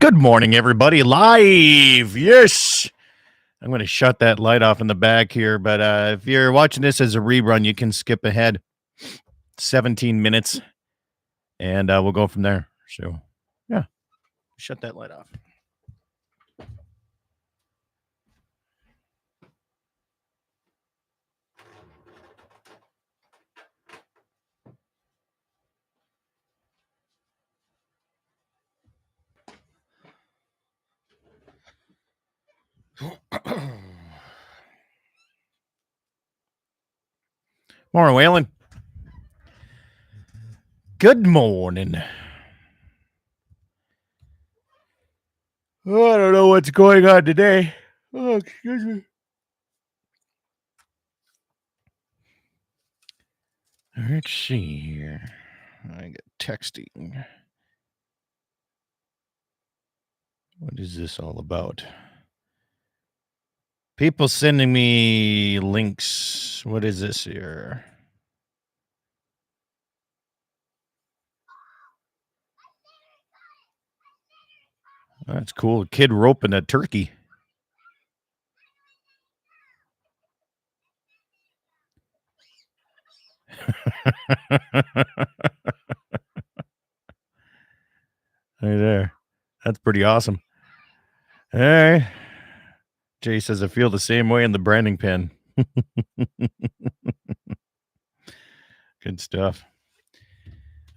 Good morning, everybody. Live. Yes. I'm going to shut that light off in the back here. But if you're watching this as a rerun, you can skip ahead 17 minutes and we'll go from there. So, yeah, shut that light off. Morning, Waylon. Good morning. Oh, I don't know what's going on today. Oh, excuse me. Let's see here. I get texting. What is this all about? People sending me links. What is this here? That's cool. A kid roping a turkey. Right there. That's pretty awesome. All right. Jay says, I feel the same way in the branding pen. Good stuff.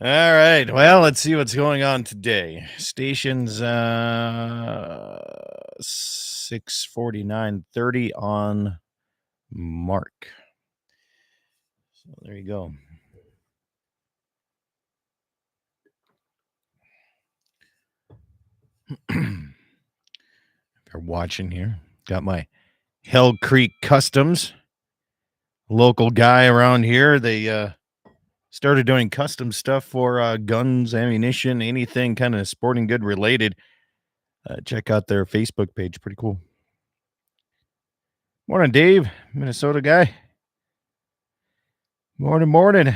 All right. Well, let's see what's going on today. Stations 6:49:30 on mark. So there you go. If you're watching here, got my Hell Creek Customs, local guy around here. They started doing custom stuff for guns, ammunition, anything kind of sporting good related. Check out their Facebook page. Pretty cool. Morning, Dave, Minnesota guy. Morning.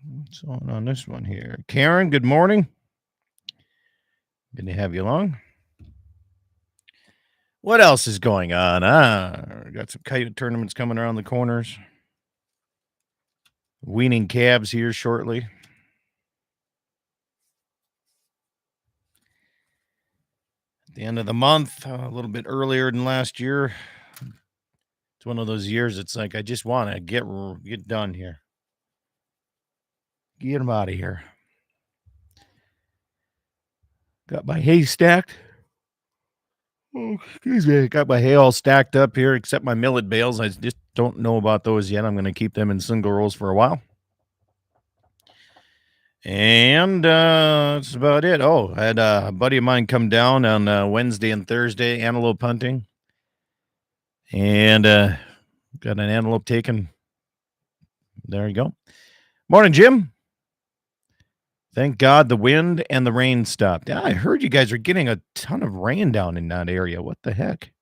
What's on this one here? Karen, good morning. Good to have you along. What else is going on? Got some kite tournaments coming around the corners. Weaning calves here shortly. At the end of the month, a little bit earlier than last year. It's one of those years. It's like I just want to get done here. Get them out of here. Got my hay stacked. Oh, excuse me. Got my hay all stacked up here, except my millet bales. I just don't know about those yet. I'm going to keep them in single rolls for a while. And that's about it. Oh, I had a buddy of mine come down on Wednesday and Thursday, antelope hunting. And got an antelope taken. There you go. Morning, Jim. Thank God the wind and the rain stopped. Yeah, I heard you guys are getting a ton of rain down in that area. What the heck?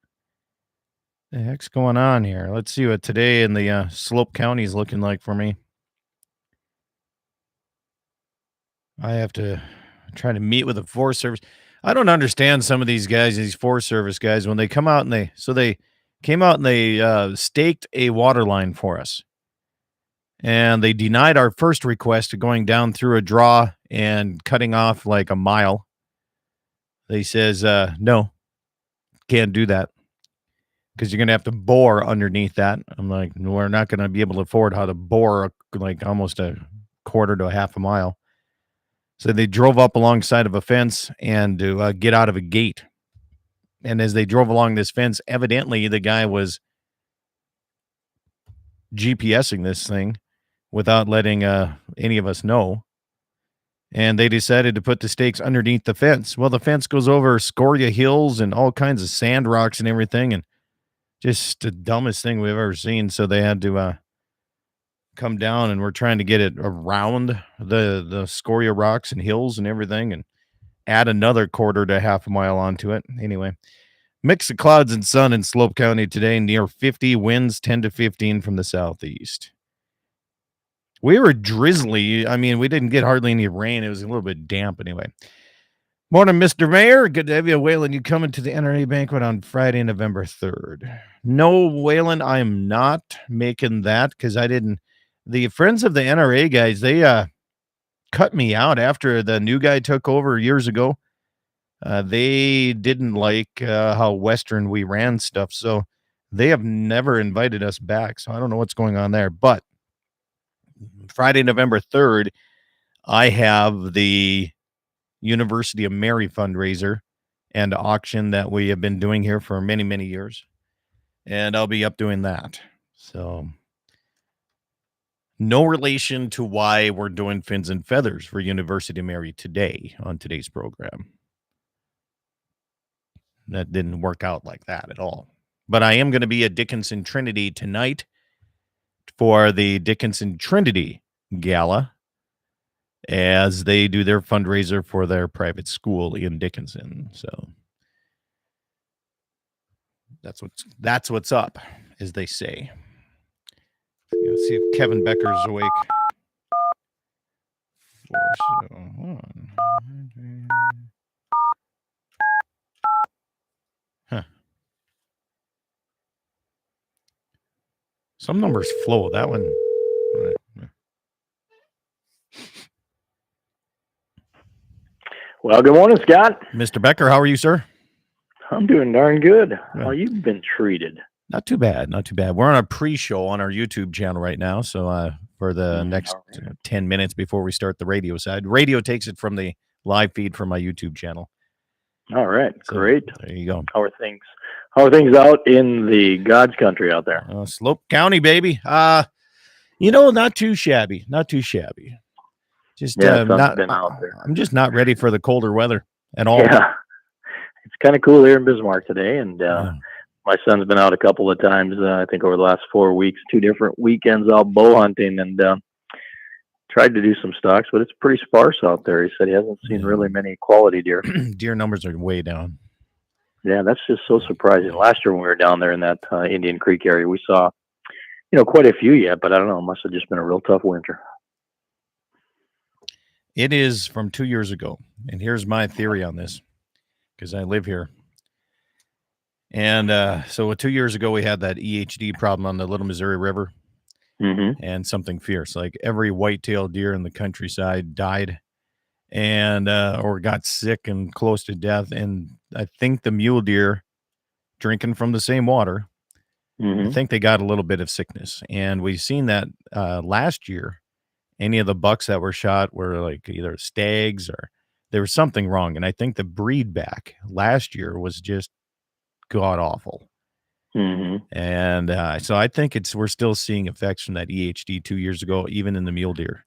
The heck's going on here? Let's see what today in the Slope County is looking like for me. I have to try to meet with the Forest Service. I don't understand some of these guys, these Forest Service guys, when they come out and they came out and they staked a water line for us. And they denied our first request of going down through a draw and cutting off like a mile. They says, no, can't do that because you're going to have to bore underneath that. I'm like, we're not going to be able to afford how to bore like almost a quarter to a half a mile. So they drove up alongside of a fence and to get out of a gate. And as they drove along this fence, evidently the guy was GPSing this thing without letting any of us know. And they decided to put the stakes underneath the fence. Well, the fence goes over scoria hills and all kinds of sand rocks and everything, and just the dumbest thing we've ever seen. So they had to come down, and we're trying to get it around the scoria rocks and hills and everything and add another quarter to half a mile onto it. Anyway, mix of clouds and sun in Slope County today, near 50, winds 10 to 15 from the southeast. We were drizzly. I mean, we didn't get hardly any rain. It was a little bit damp anyway. Morning, Mr. Mayor. Good to have you, Waylon. You coming to the NRA banquet on Friday, November 3rd? No, Waylon, I am not making that because I didn't. The friends of the NRA guys, they cut me out after the new guy took over years ago. They didn't like how Western we ran stuff, so they have never invited us back. So I don't know what's going on there. But Friday, November 3rd, I have the University of Mary fundraiser and auction that we have been doing here for many, many years. And I'll be up doing that. So no relation to why we're doing Fins and Feathers for University of Mary today on today's program. That didn't work out like that at all. But I am going to be at Dickinson Trinity tonight for the Dickinson Trinity Gala as they do their fundraiser for their private school in Dickinson. So that's what's up, as they say. Let's see if Kevin Becker's awake. Huh. Some numbers flow. That one. Well, good morning, Scott. Mr. Becker, how are you, sir? I'm doing darn good. How you been treated? Not too bad. Not too bad. We're on a pre-show on our YouTube channel right now. So for the next 10 minutes before we start the radio side, radio takes it from the live feed from my YouTube channel. All right. So, great. There you go. How are things? How are things out in the God's country out there? Slope County, baby. Not too shabby. Not too shabby. Just not been out there. I'm just not ready for the colder weather at all. Yeah. It's kind of cool here in Bismarck today, and my son's been out a couple of times, I think over the last 4 weeks, 2 different weekends out bow hunting, and tried to do some stalks, but it's pretty sparse out there. He said he hasn't seen really many quality deer. Deer numbers are way down. Yeah, that's just so surprising. Last year when we were down there in that Indian Creek area, we saw, quite a few yet, but I don't know. It must have just been a real tough winter. It is from 2 years ago, and here's my theory on this, because I live here. And so 2 years ago, we had that EHD problem on the Little Missouri River, and something fierce. Like every white-tailed deer in the countryside died and or got sick and close to death. And I think the mule deer, drinking from the same water, I think they got a little bit of sickness. And we've seen that last year. Any of the bucks that were shot were like either stags or there was something wrong. And I think the breed back last year was just god awful. And so I think we're still seeing effects from that EHD 2 years ago, even in the mule deer.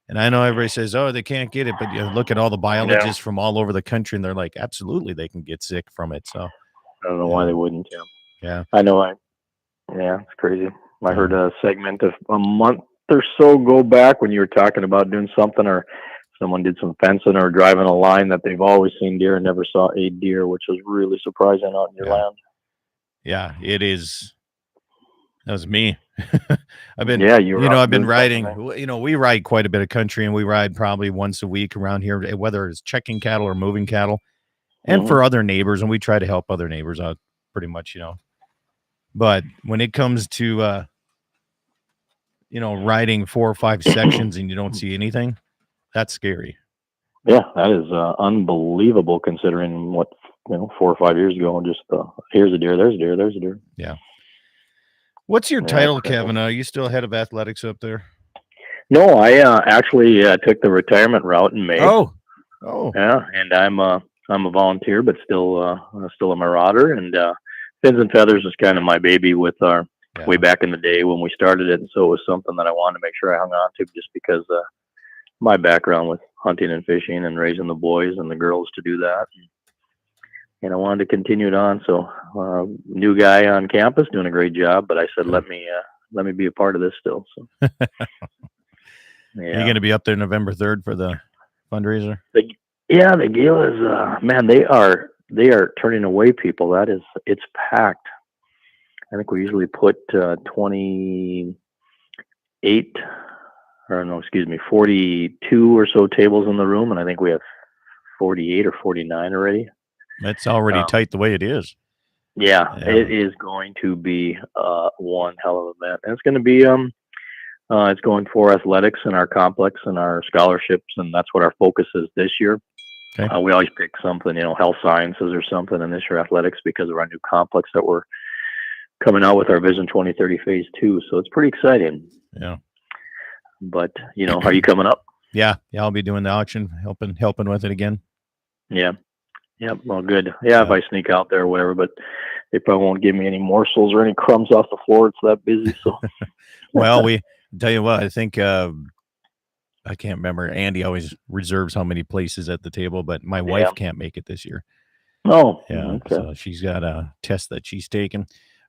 And I know everybody says, oh, they can't get it, but you look at all the biologists from all over the country and they're like, absolutely, they can get sick from it. So I don't know why they wouldn't. Yeah. I know. Yeah, it's crazy. I heard a segment of a month or so go back when you were talking about doing something, or someone did some fencing or driving a line, that they've always seen deer and never saw a deer, which was really surprising out in your land. Yeah, it is. That was me. I've been, I've been riding, we ride quite a bit of country, and we ride probably once a week around here, whether it's checking cattle or moving cattle, and for other neighbors. And we try to help other neighbors out pretty much, But when it comes to, riding 4 or 5 sections and you don't see anything, that's scary. Yeah, that is unbelievable considering what, 4 or 5 years ago, just here's a deer, there's a deer, there's a deer. Yeah. What's your title, Kevin? Are you still head of athletics up there? No, I actually took the retirement route in May. Oh. Yeah, and I'm a volunteer, but still a marauder. And Fins and Feathers is kind of my baby with our way back in the day when we started it, and so it was something that I wanted to make sure I hung on to, just because my background with hunting and fishing and raising the boys and the girls to do that. And I wanted to continue it on. So new guy on campus doing a great job, but I said, let me be a part of this still. So Are you going to be up there November 3rd for the fundraiser? The gala is, man, they are turning away people. It's packed. I think we usually put 42 or so tables in the room. And I think we have 48 or 49 already. It's already tight the way it is. Yeah, it is going to be one hell of an event. And it's going to be it's going for athletics and our complex and our scholarships, and that's what our focus is this year. Okay. We always pick something, health sciences or something, and this year athletics because of our new complex that we're coming out with our Vision 2030 Phase 2. So it's pretty exciting. Yeah. But, are you coming up? Yeah, I'll be doing the auction, helping with it again. Yeah. Yep. Well, good. Yeah, if I sneak out there or whatever, but they probably won't give me any morsels or any crumbs off the floor. It's that busy. So, well, tell you what, I think I can't remember. Andy always reserves how many places at the table, but my wife can't make it this year. Oh, yeah. Okay. So she's got a test that she's taken.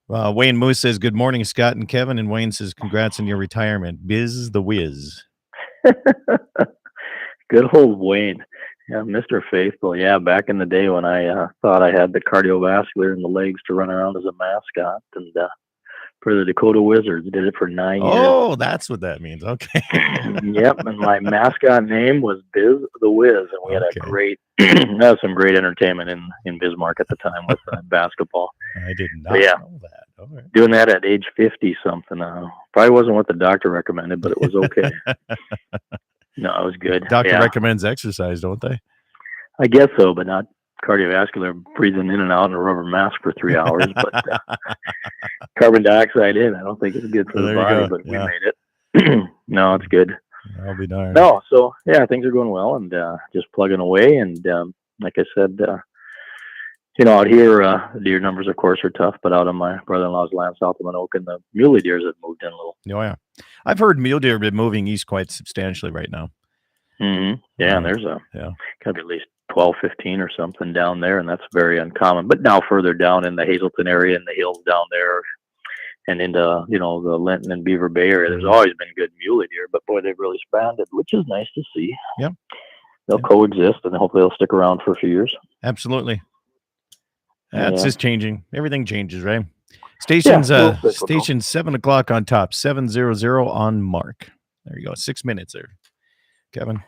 Wayne Moose says, "Good morning, Scott and Kevin." And Wayne says, "Congrats on your retirement, Biz the Whiz." Good old Wayne. Yeah, Mr. Faithful. Yeah, back in the day when I thought I had the cardiovascular and the legs to run around as a mascot, and for the Dakota Wizards, did it for 9 years. Oh, that's what that means. Okay. Yep, and my mascot name was Biz the Whiz, and we had a great, some great entertainment in Bismarck at the time with basketball. I did not know that. All right. Doing that at age 50 something. Probably wasn't what the doctor recommended, but it was okay. No, it was good. Doctor recommends exercise, don't they? I guess so, but not cardiovascular, breathing in and out in a rubber mask for 3 hours. But carbon dioxide in, I don't think it's good for the body, but we made it. No, it's good. I'll be darned. No, so yeah, things are going well and just plugging away. And like I said, out here, deer numbers, of course, are tough, but out on my brother-in-law's land south of Minoka, the muley deers have moved in a little. Oh, yeah. I've heard mule deer have been moving east quite substantially right now. Mm-hmm. Yeah, and there's got to be at least 12, 15 or something down there, and that's very uncommon. But now further down in the Hazelton area and the hills down there and into, the Linton and Beaver Bay area, there's always been good muley deer, but boy, they've really expanded, which is nice to see. Yep. They'll coexist, and hopefully they'll stick around for a few years. Absolutely. That's just changing. Everything changes, right? Station's 7 o'clock on top, 700 on mark. There you go. 6 minutes there, Kevin.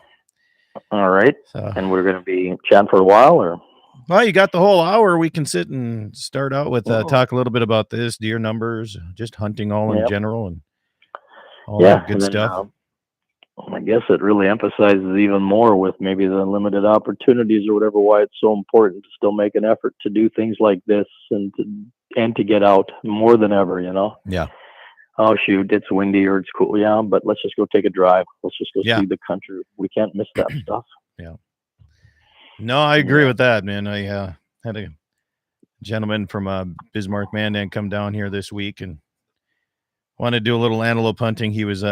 All right. And we're going to be chatting for a while, or? Well, you got the whole hour. We can sit and start out with talk a little bit about this, deer numbers, just hunting all in general, and all that good stuff. I guess it really emphasizes even more with maybe the limited opportunities or whatever, why it's so important to still make an effort to do things like this and to get out more than ever, Yeah. Oh, shoot, it's windy or it's cool. Yeah, but let's just go take a drive. Let's just go see the country. We can't miss that stuff. Yeah. No, I agree with that, man. I had a gentleman from Bismarck, Mandan come down here this week and wanted to do a little antelope hunting. He was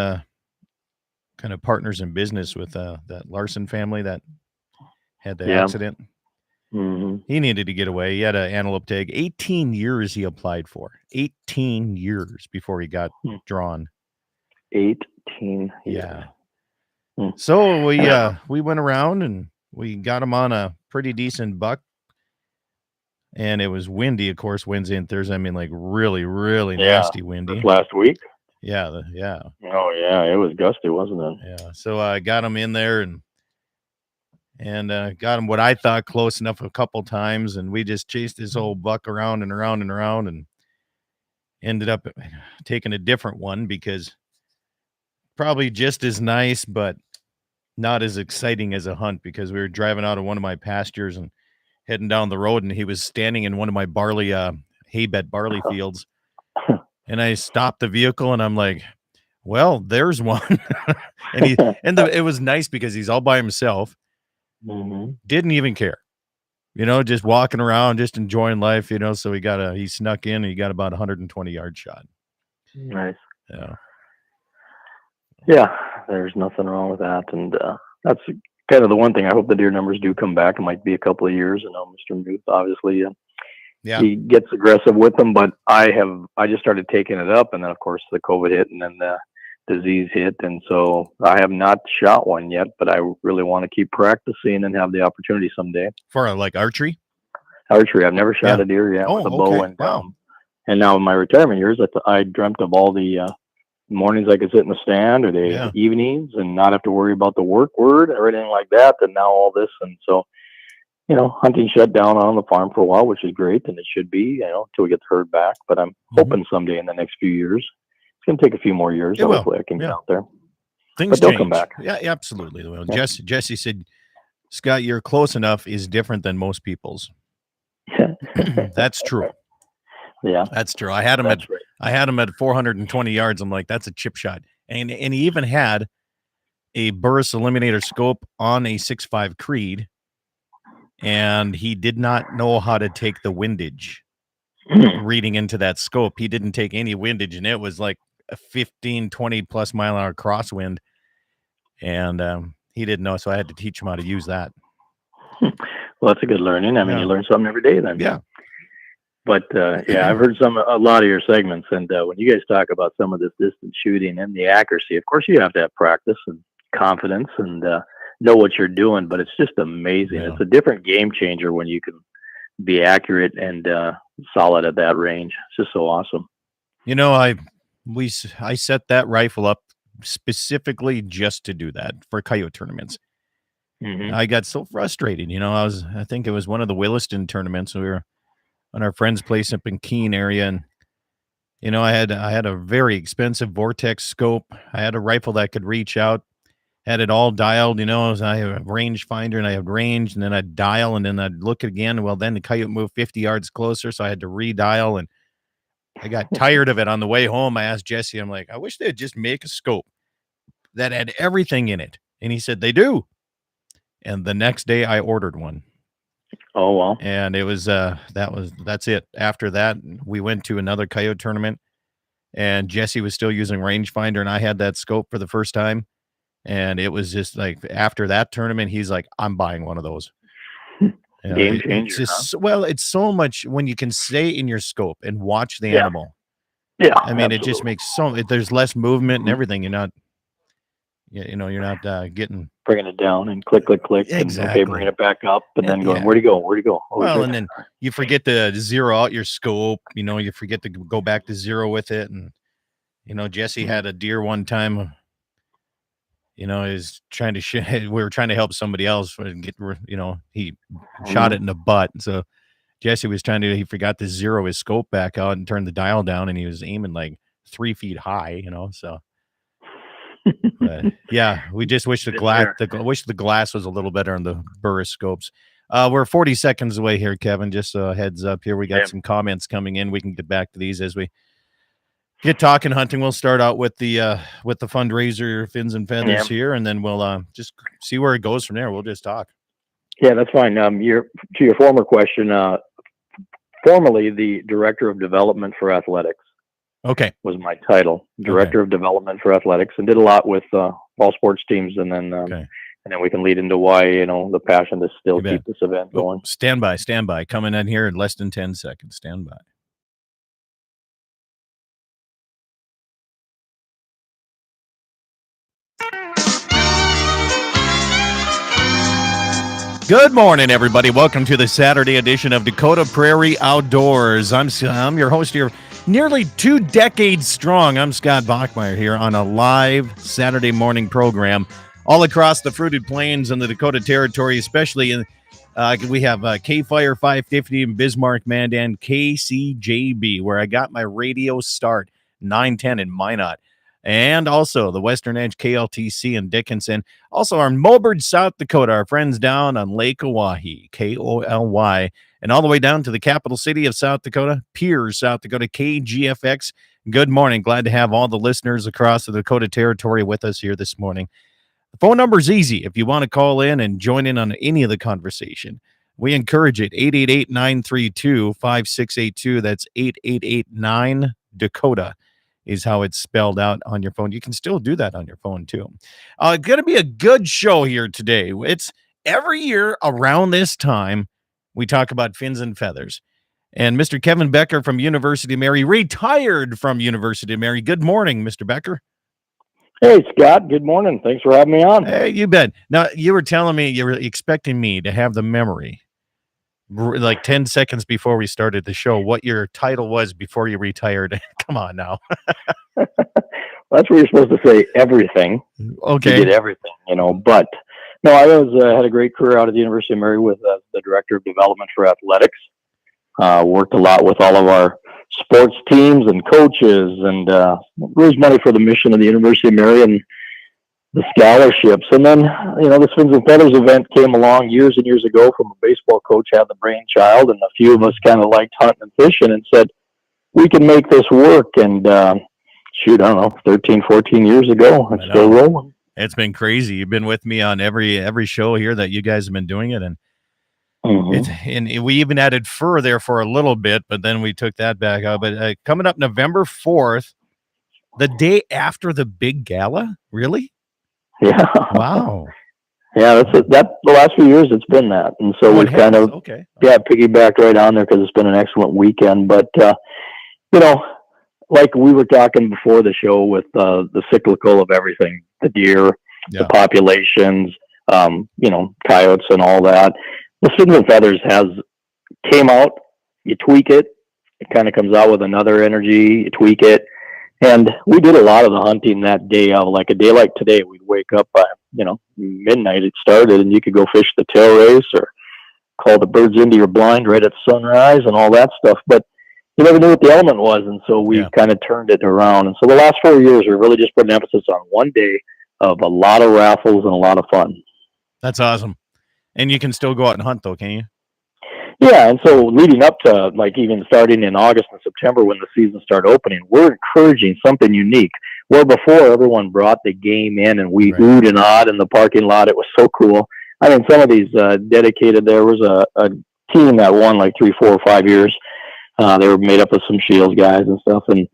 kind of partners in business with that Larson family that had the accident. Mm-hmm. He needed to get away. He had an antelope tag. 18 years he applied for. 18 years before he got drawn. 18 years. Yeah. So we went around and we got him on a pretty decent buck. And it was windy, of course, Wednesday and Thursday. I mean, like really, really nasty windy. This last week? Yeah. Oh, yeah. It was gusty, wasn't it? Yeah. So I got him in there and got him what I thought close enough a couple times. And we just chased this old buck around and around and around and ended up taking a different one because probably just as nice, but not as exciting as a hunt because we were driving out of one of my pastures and heading down the road and he was standing in one of my barley, hay bed barley fields. And I stopped the vehicle and I'm like, well, there's one. And it was nice because he's all by himself. Mm-hmm. Didn't even care, just walking around, just enjoying life, so he snuck in and he got about 120-yard shot. Nice. Yeah. Yeah. There's nothing wrong with that. And that's kind of the one thing. I hope the deer numbers do come back. It might be a couple of years. I know Mr. Muth, obviously, he gets aggressive with them, but I just started taking it up. And then of course the COVID hit and then the disease hit. And so I have not shot one yet, but I really want to keep practicing and have the opportunity someday. For like archery? Archery. I've never shot a deer yet with a bow. And, and now in my retirement years, I dreamt of all the mornings I could sit in the stand or the evenings and not have to worry about the work word or anything like that. And now all this. And so hunting shut down on the farm for a while, which is great, and it should be, until we get the herd back. But I'm hoping someday in the next few years. It's going to take a few more years. It will. Hopefully I can get out there. Things but they'll change. come back. Yeah, absolutely. Well, Jesse said, Scott, you're close enough is different than most people's. That's true. Yeah, that's true. I had him at 420 yards. I'm like, that's a chip shot. And he even had a Burris Eliminator scope on a 6.5 Creed, and he did not know how to take the windage reading into that scope. He didn't take any windage, and it was like a 15, 20 plus mile an hour crosswind. And he didn't know, so I had to teach him how to use that. Well, that's a good learning. I mean, you learn something every day then. Yeah. But I've heard a lot of your segments, and when you guys talk about some of this distance shooting and the accuracy, of course you have to have practice and confidence and know what you're doing. But it's just amazing. Yeah. It's a different game changer when you can be accurate and solid at that range. It's just so awesome. I set that rifle up specifically just to do that for coyote tournaments. I got so frustrated. I think it was one of the Williston tournaments. We were on our friend's place up in Keene area, and I had a very expensive Vortex scope. I had a rifle that could reach out, had it all dialed. I have a range finder and I had range, and then I'd dial and then I'd look again. Well, then the coyote moved 50 yards closer, so I had to redial, and I got tired of it. On the way home, I asked Jesse, I'm like, I wish they'd just make a scope that had everything in it. And he said, they do. And the next day I ordered one. Oh, wow. And it was, that's it. After that, we went to another coyote tournament, and Jesse was still using rangefinder, and I had that scope for the first time. And it was just like, after that tournament, he's like, I'm buying one of those. Game changer. It's just, it's so much when you can stay in your scope and watch the animal. Yeah. I mean, It just makes there's less movement and everything. You're not getting bringing it down and click, exactly. And bringing it back up, and then going, where'd he go? Oh, and then you forget to zero out your scope. You forget to go back to zero with it. And Jesse had a deer one time. Is trying to we were trying to help somebody else get. He shot it in the butt. So Jesse was he forgot to zero his scope back out and turn the dial down, and he was aiming like 3 feet high. So. But yeah, we just wish the glass was a little better on the Burris scopes. We're 40 seconds away here, Kevin. Just a heads up here. We got some comments coming in. We can get back to these as we get talking hunting. We'll start out with the fundraiser fins and feathers here, and then we'll just see where it goes from there. We'll just talk. Yeah, that's fine. To your former question, formerly the director of development for athletics. Okay. Was my title, director of development for athletics, and did a lot with all sports teams, and then and then we can lead into why the passion to still keep this event going. Stand by. Coming in here in less than 10 seconds. Stand by. Good morning, everybody. Welcome to the Saturday edition of Dakota Prairie Outdoors. I'm your host here, nearly 2 decades strong. I'm Scott Bachmeyer here on a live Saturday morning program all across the fruited plains and the Dakota Territory, especially in we have K-Fire 550 in Bismarck, Mandan, KCJB, where I got my radio start, 910 in Minot. And also the Western Edge KLTC in Dickinson. Also our Mulberg, South Dakota, our friends down on Lake Oahe, KOLY, and all the way down to the capital city of South Dakota, Pierre, South Dakota, KGFX. Good morning. Glad to have all the listeners across the Dakota Territory with us here this morning. The phone number is easy if you want to call in and join in on any of the conversation. We encourage it, 888-932-5682. That's 888-9-DAKOTA. Is how it's spelled out on your phone. You can still do that on your phone, too. It's going to be a good show here today. It's every year around this time, we talk about fins and feathers. And Mr. Kevin Becker from University of Mary, retired from University of Mary. Good morning, Mr. Becker. Hey, Scott. Good morning. Thanks for having me on. Hey, you bet. Now, you were telling me you were expecting me to have the memory like 10 seconds before we started the show, what your title was before you retired. Come on now. That's where you're supposed to say everything. Okay. You did everything, but No, I had a great career out at the University of Mary with the director of development for athletics. Worked a lot with all of our sports teams and coaches, and raised money for the mission of the University of Mary and the scholarships. And then, the Fins and Feathers event came along years and years ago from a baseball coach had the brainchild, and a few of us kind of liked hunting and fishing and said, we can make this work. And shoot, I don't know, 13, 14 years ago, it's still rolling. It's been crazy. You've been with me on every show here that you guys have been doing it. And and we even added fur there for a little bit, but then we took that back out. But coming up November 4th, the day after the big gala, really? Yeah. Wow. Yeah, the last few years it's been that, and so we've kind of piggybacked right on there because it's been an excellent weekend. But like we were talking before the show with the cyclical of everything, the deer, the populations, coyotes and all that. The Fins and Feathers came out, you tweak it, it kind of comes out with another energy, you tweak it. And we did a lot of the hunting that day. Like a day like today, we'd wake up by, midnight it started, and you could go fish the tail race or call the birds into your blind right at sunrise and all that stuff. But you never knew what the element was, and so we kind of turned it around. And so the last 4 years, we really just put an emphasis on one day of a lot of raffles and a lot of fun. That's awesome. And you can still go out and hunt, though, can you? Yeah, and so leading up to, like, even starting in August and September when the season started opening, we're encouraging something unique. Where before everyone brought the game in and we oohed and awed in the parking lot. It was so cool. I mean, some of these dedicated, there was a team that won like 3, 4, or 5 years. They were made up of some Shields guys and stuff, and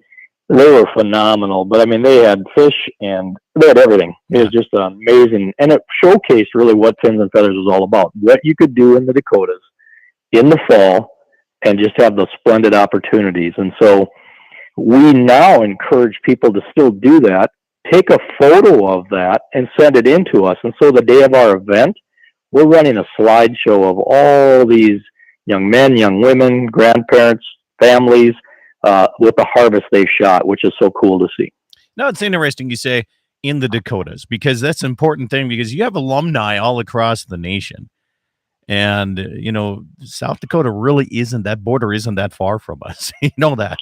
they were phenomenal. But, I mean, they had fish and they had everything. It was just amazing. And it showcased really what Fins and Feathers was all about, what you could do in the Dakotas in the fall and just have those splendid opportunities. And so we now encourage people to still do that, take a photo of that and send it in to us. And so the day of our event, we're running a slideshow of all these young men, young women, grandparents, families, with the harvest they've shot, which is so cool to see. No, it's interesting you say in the Dakotas, because that's an important thing, because you have alumni all across the nation. And, South Dakota really that border isn't that far from us. You know that.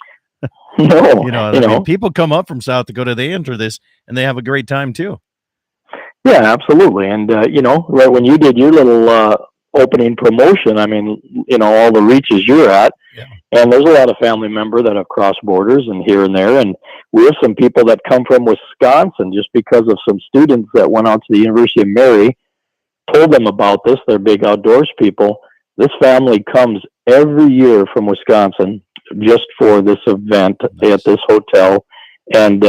No, people come up from South Dakota, they enter this, and they have a great time too. Yeah, absolutely. And, right when you did your little opening promotion, I mean, all the reaches you're at, and there's a lot of family members that have crossed borders and here and there. And we have some people that come from Wisconsin just because of some students that went out to the University of Mary, told them about this. They're big outdoors people. This family comes every year from Wisconsin just for this event at this hotel. And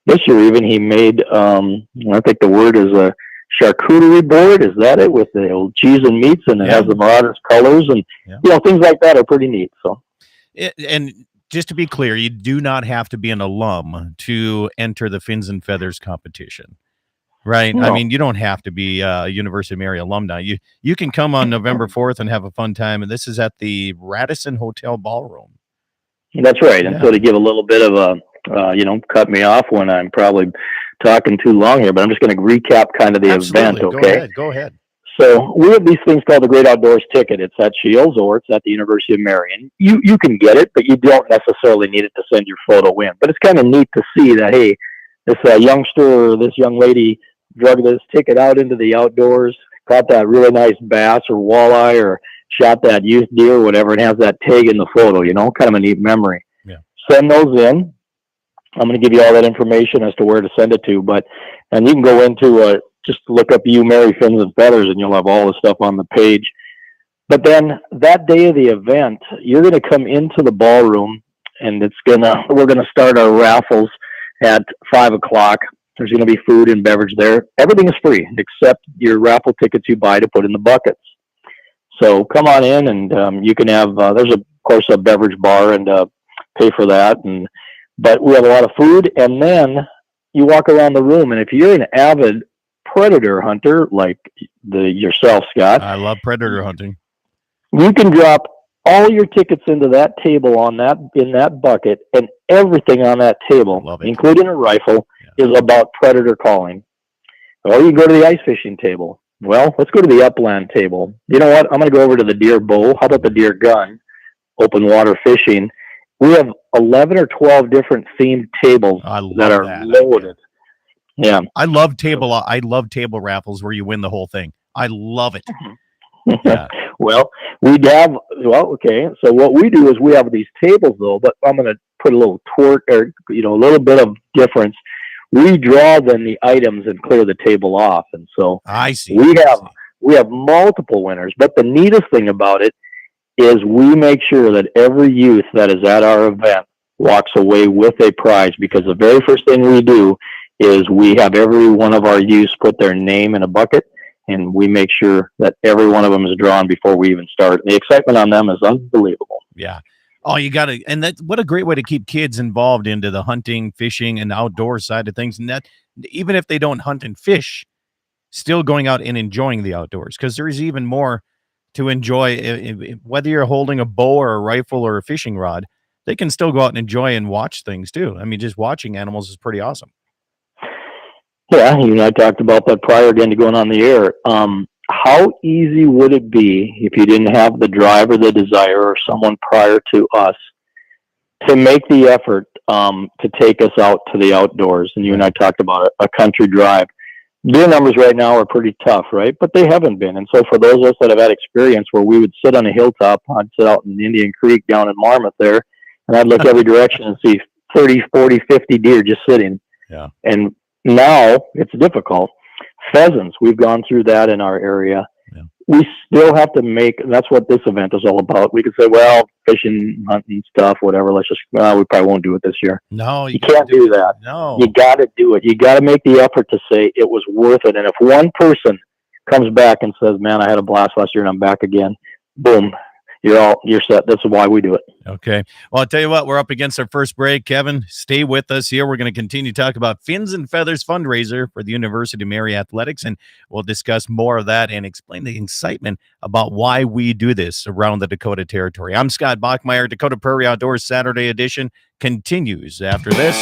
this year even he made, I think the word is a charcuterie board. Is that it? With the old cheese and meats, and it has the Marauders colors, and things like that are pretty neat. So, and just to be clear, you do not have to be an alum to enter the Fins and Feathers competition. Right. No. I mean, you don't have to be a University of Mary alumni. You can come on November 4th and have a fun time. And this is at the Radisson Hotel Ballroom. That's right. And so to give a little bit of a, cut me off when I'm probably talking too long here, but I'm just going to recap kind of the event. Okay. Go ahead. So we have these things called the Great Outdoors Ticket. It's at Shields or it's at the University of Mary. And you can get it, but you don't necessarily need it to send your photo in. But it's kind of neat to see that, hey, this youngster or this young lady drug this ticket out into the outdoors, caught that really nice bass or walleye or shot that youth deer or whatever, and has that tag in the photo, kind of a neat memory. Yeah. Send those in. I'm going to give you all that information as to where to send it to, and you can go into just look up U Mary Fins and Feathers and you'll have all the stuff on the page. But then that day of the event, you're going to come into the ballroom, and we're going to start our raffles at 5:00. There's going to be food and beverage there. Everything is free except your raffle tickets you buy to put in the buckets. So come on in, and you can have. There's of course a beverage bar, and pay for that. But we have a lot of food, and then you walk around the room, and if you're an avid predator hunter like yourself, Scott, I love predator hunting. You can drop all your tickets into that table in that bucket, and everything on that table, including a rifle, is about predator calling. Or you can go to the ice fishing table. Well, let's go to the upland table. You know what? I'm going to go over to the deer bow. How about the deer gun? Open water fishing. We have 11 or 12 different themed tables that are loaded. Yeah. I love table raffles where you win the whole thing. I love it. Yeah. Well, okay. So what we do is we have these tables though, but I'm going to put a little twerk or, a little bit of difference. We draw then the items and clear the table off. And so I see. We have multiple winners, but the neatest thing about it is we make sure that every youth that is at our event walks away with a prize, because the very first thing we do is we have every one of our youths put their name in a bucket, and we make sure that every one of them is drawn before we even start. The excitement on them is unbelievable. Yeah. Oh, you got to, and what a great way to keep kids involved into the hunting, fishing, and outdoor side of things. And that, even if they don't hunt and fish, still going out and enjoying the outdoors, because there is even more to enjoy. Whether you're holding a bow or a rifle or a fishing rod, they can still go out and enjoy and watch things too. I mean, just watching animals is pretty awesome. Yeah, you and I talked about that prior again to going on the air. How easy would it be if you didn't have the drive or the desire or someone prior to us to make the effort to take us out to the outdoors? And you and I talked about a country drive. Deer numbers right now are pretty tough, right? But they haven't been. And so for those of us that have had experience where we would sit on a hilltop, I'd sit out in Indian Creek down in Marmot there, and I'd look every direction and see 30, 40, 50 deer just sitting. Yeah. And now it's difficult. Pheasants, we've gone through that in our area. Yeah. We still have to that's what this event is all about. We could say, well, fishing, hunting stuff, whatever. Let's just, we probably won't do it this year. No, you can't do that. No, you got to do it. You got to make the effort to say it was worth it. And if one person comes back and says, man, I had a blast last year and I'm back again, boom, you're set. That's why we do it. Okay. Well, I'll tell you what, we're up against our first break. Kevin, stay with us here. We're going to continue to talk about Fins and Feathers fundraiser for the University of Mary Athletics, and we'll discuss more of that and explain the excitement about why we do this around the Dakota Territory. I'm Scott Bachmeyer. Dakota Prairie Outdoors Saturday edition continues after this.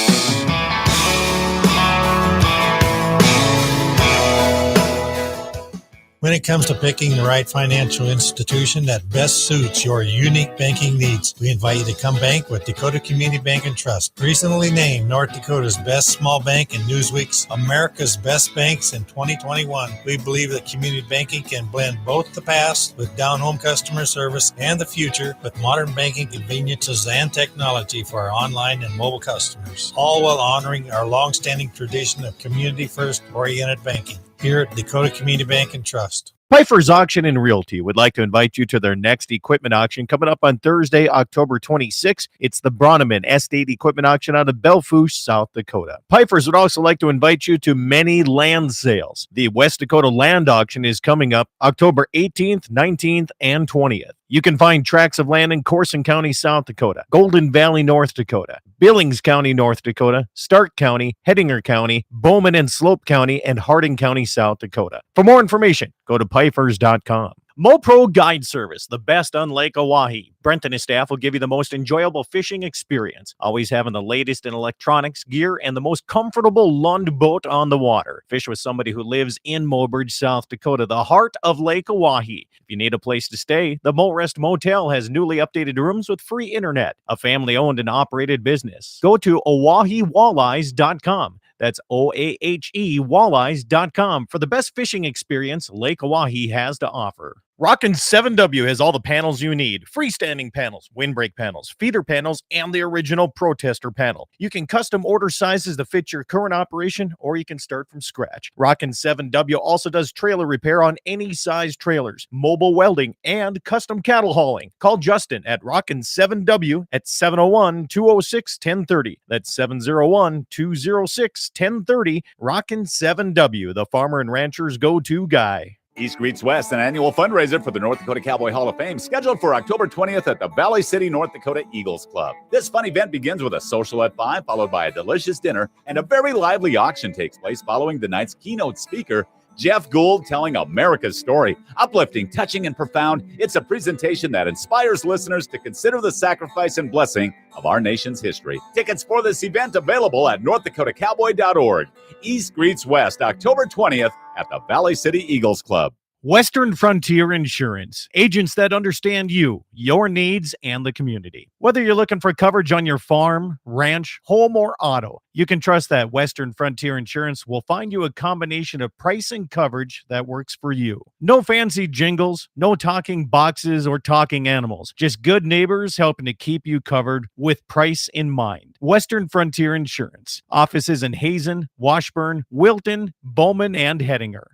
When it comes to picking the right financial institution that best suits your unique banking needs, we invite you to come bank with Dakota Community Bank and Trust. Recently named North Dakota's best small bank and Newsweek's America's Best Banks in 2021, we believe that community banking can blend both the past with down-home customer service and the future with modern banking conveniences and technology for our online and mobile customers, all while honoring our long-standing tradition of community-first oriented banking. Here at Dakota Community Bank and Trust. Pfeiffer's Auction and Realty would like to invite you to their next equipment auction coming up on Thursday, October 26th. It's the Bronneman Estate Equipment Auction out of Belfouche, South Dakota. Pfeiffer's would also like to invite you to many land sales. The West Dakota Land Auction is coming up October 18th, 19th, and 20th. You can find tracts of land in Corson County, South Dakota, Golden Valley, North Dakota, Billings County, North Dakota, Stark County, Hettinger County, Bowman and Slope County, and Harding County, South Dakota. For more information, go to Pfeifers.com. MoPro Guide Service, the best on Lake Oahe. Brent and his staff will give you the most enjoyable fishing experience, always having the latest in electronics, gear, and the most comfortable Lund boat on the water. Fish with somebody who lives in Mobridge, South Dakota, the heart of Lake Oahe. If you need a place to stay, the Morest Motel has newly updated rooms with free internet, a family-owned and operated business. Go to OaheWalleyes.com. That's OAHE Walleyes.com for the best fishing experience Lake Oahe has to offer. Rockin' 7W has all the panels you need. Freestanding panels, windbreak panels, feeder panels, and the original protester panel. You can custom order sizes to fit your current operation, or you can start from scratch. Rockin' 7W also does trailer repair on any size trailers, mobile welding, and custom cattle hauling. Call Justin at Rockin' 7W at 701-206-1030. That's 701-206-1030. Rockin' 7W, the farmer and rancher's go-to guy. East Greets West, an annual fundraiser for the North Dakota Cowboy Hall of Fame, scheduled for October 20th at the Valley City, North Dakota Eagles Club. This fun event begins with a social at 5, followed by a delicious dinner, and a very lively auction takes place following the night's keynote speaker, Jeff Gould telling America's story. Uplifting, touching, and profound, it's a presentation that inspires listeners to consider the sacrifice and blessing of our nation's history. Tickets for this event available at NorthDakotaCowboy.org. East greets West, October 20th at the Valley City Eagles Club. Western Frontier Insurance, agents that understand you, your needs, and the community. Whether you're looking for coverage on your farm, ranch, home, or auto, you can trust that Western Frontier Insurance will find you a combination of price and coverage that works for you. No fancy jingles, no talking boxes or talking animals, just good neighbors helping to keep you covered with price in mind. Western Frontier Insurance. Offices in Hazen, Washburn, Wilton, Bowman, and Hettinger.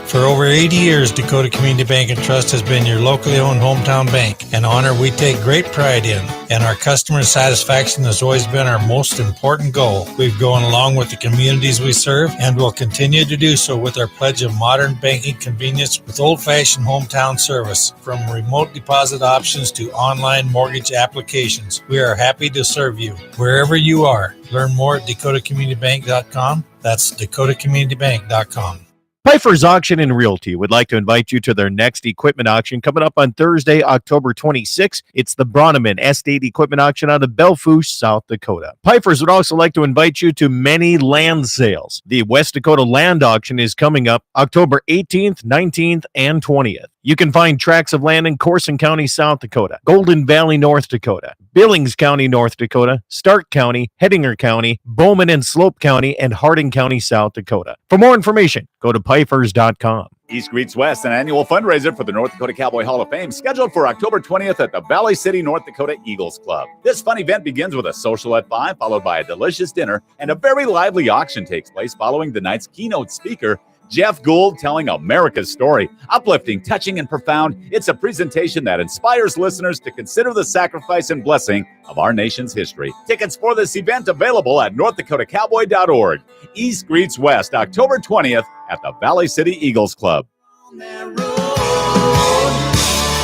For over 80 years, Dakota Community Bank and Trust has been your locally owned hometown bank, an honor we take great pride in. And our customer satisfaction has always been our most important goal. We've gone along with the communities we serve and will continue to do so with our pledge of modern banking convenience with old-fashioned hometown service. From remote deposit options to online mortgage applications, we are happy to serve you wherever you are. Learn more at DakotaCommunityBank.com. That's DakotaCommunityBank.com. Pfeiffer's Auction and Realty would like to invite you to their next equipment auction coming up on Thursday, October 26th. It's the Bronneman Estate Equipment Auction out of Belfouche, South Dakota. Pfeiffer's would also like to invite you to many land sales. The West Dakota Land Auction is coming up October 18th, 19th, and 20th. You can find tracts of land in Corson County, South Dakota, Golden Valley, North Dakota, Billings County, North Dakota, Stark County, Hettinger County, Bowman and Slope County, and Harding County, South Dakota. For more information, go to Pfeifers.com. East greets West, an annual fundraiser for the North Dakota Cowboy Hall of Fame, scheduled for October 20th at the Valley City, North Dakota Eagles Club. This fun event begins with a social at 5, followed by a delicious dinner, and a very lively auction takes place following the night's keynote speaker, Jeff Gould telling America's story. Uplifting, touching, and profound, it's a presentation that inspires listeners to consider the sacrifice and blessing of our nation's history. Tickets for this event available at NorthDakotaCowboy.org. East greets West, October 20th at the Valley City Eagles Club. On that road,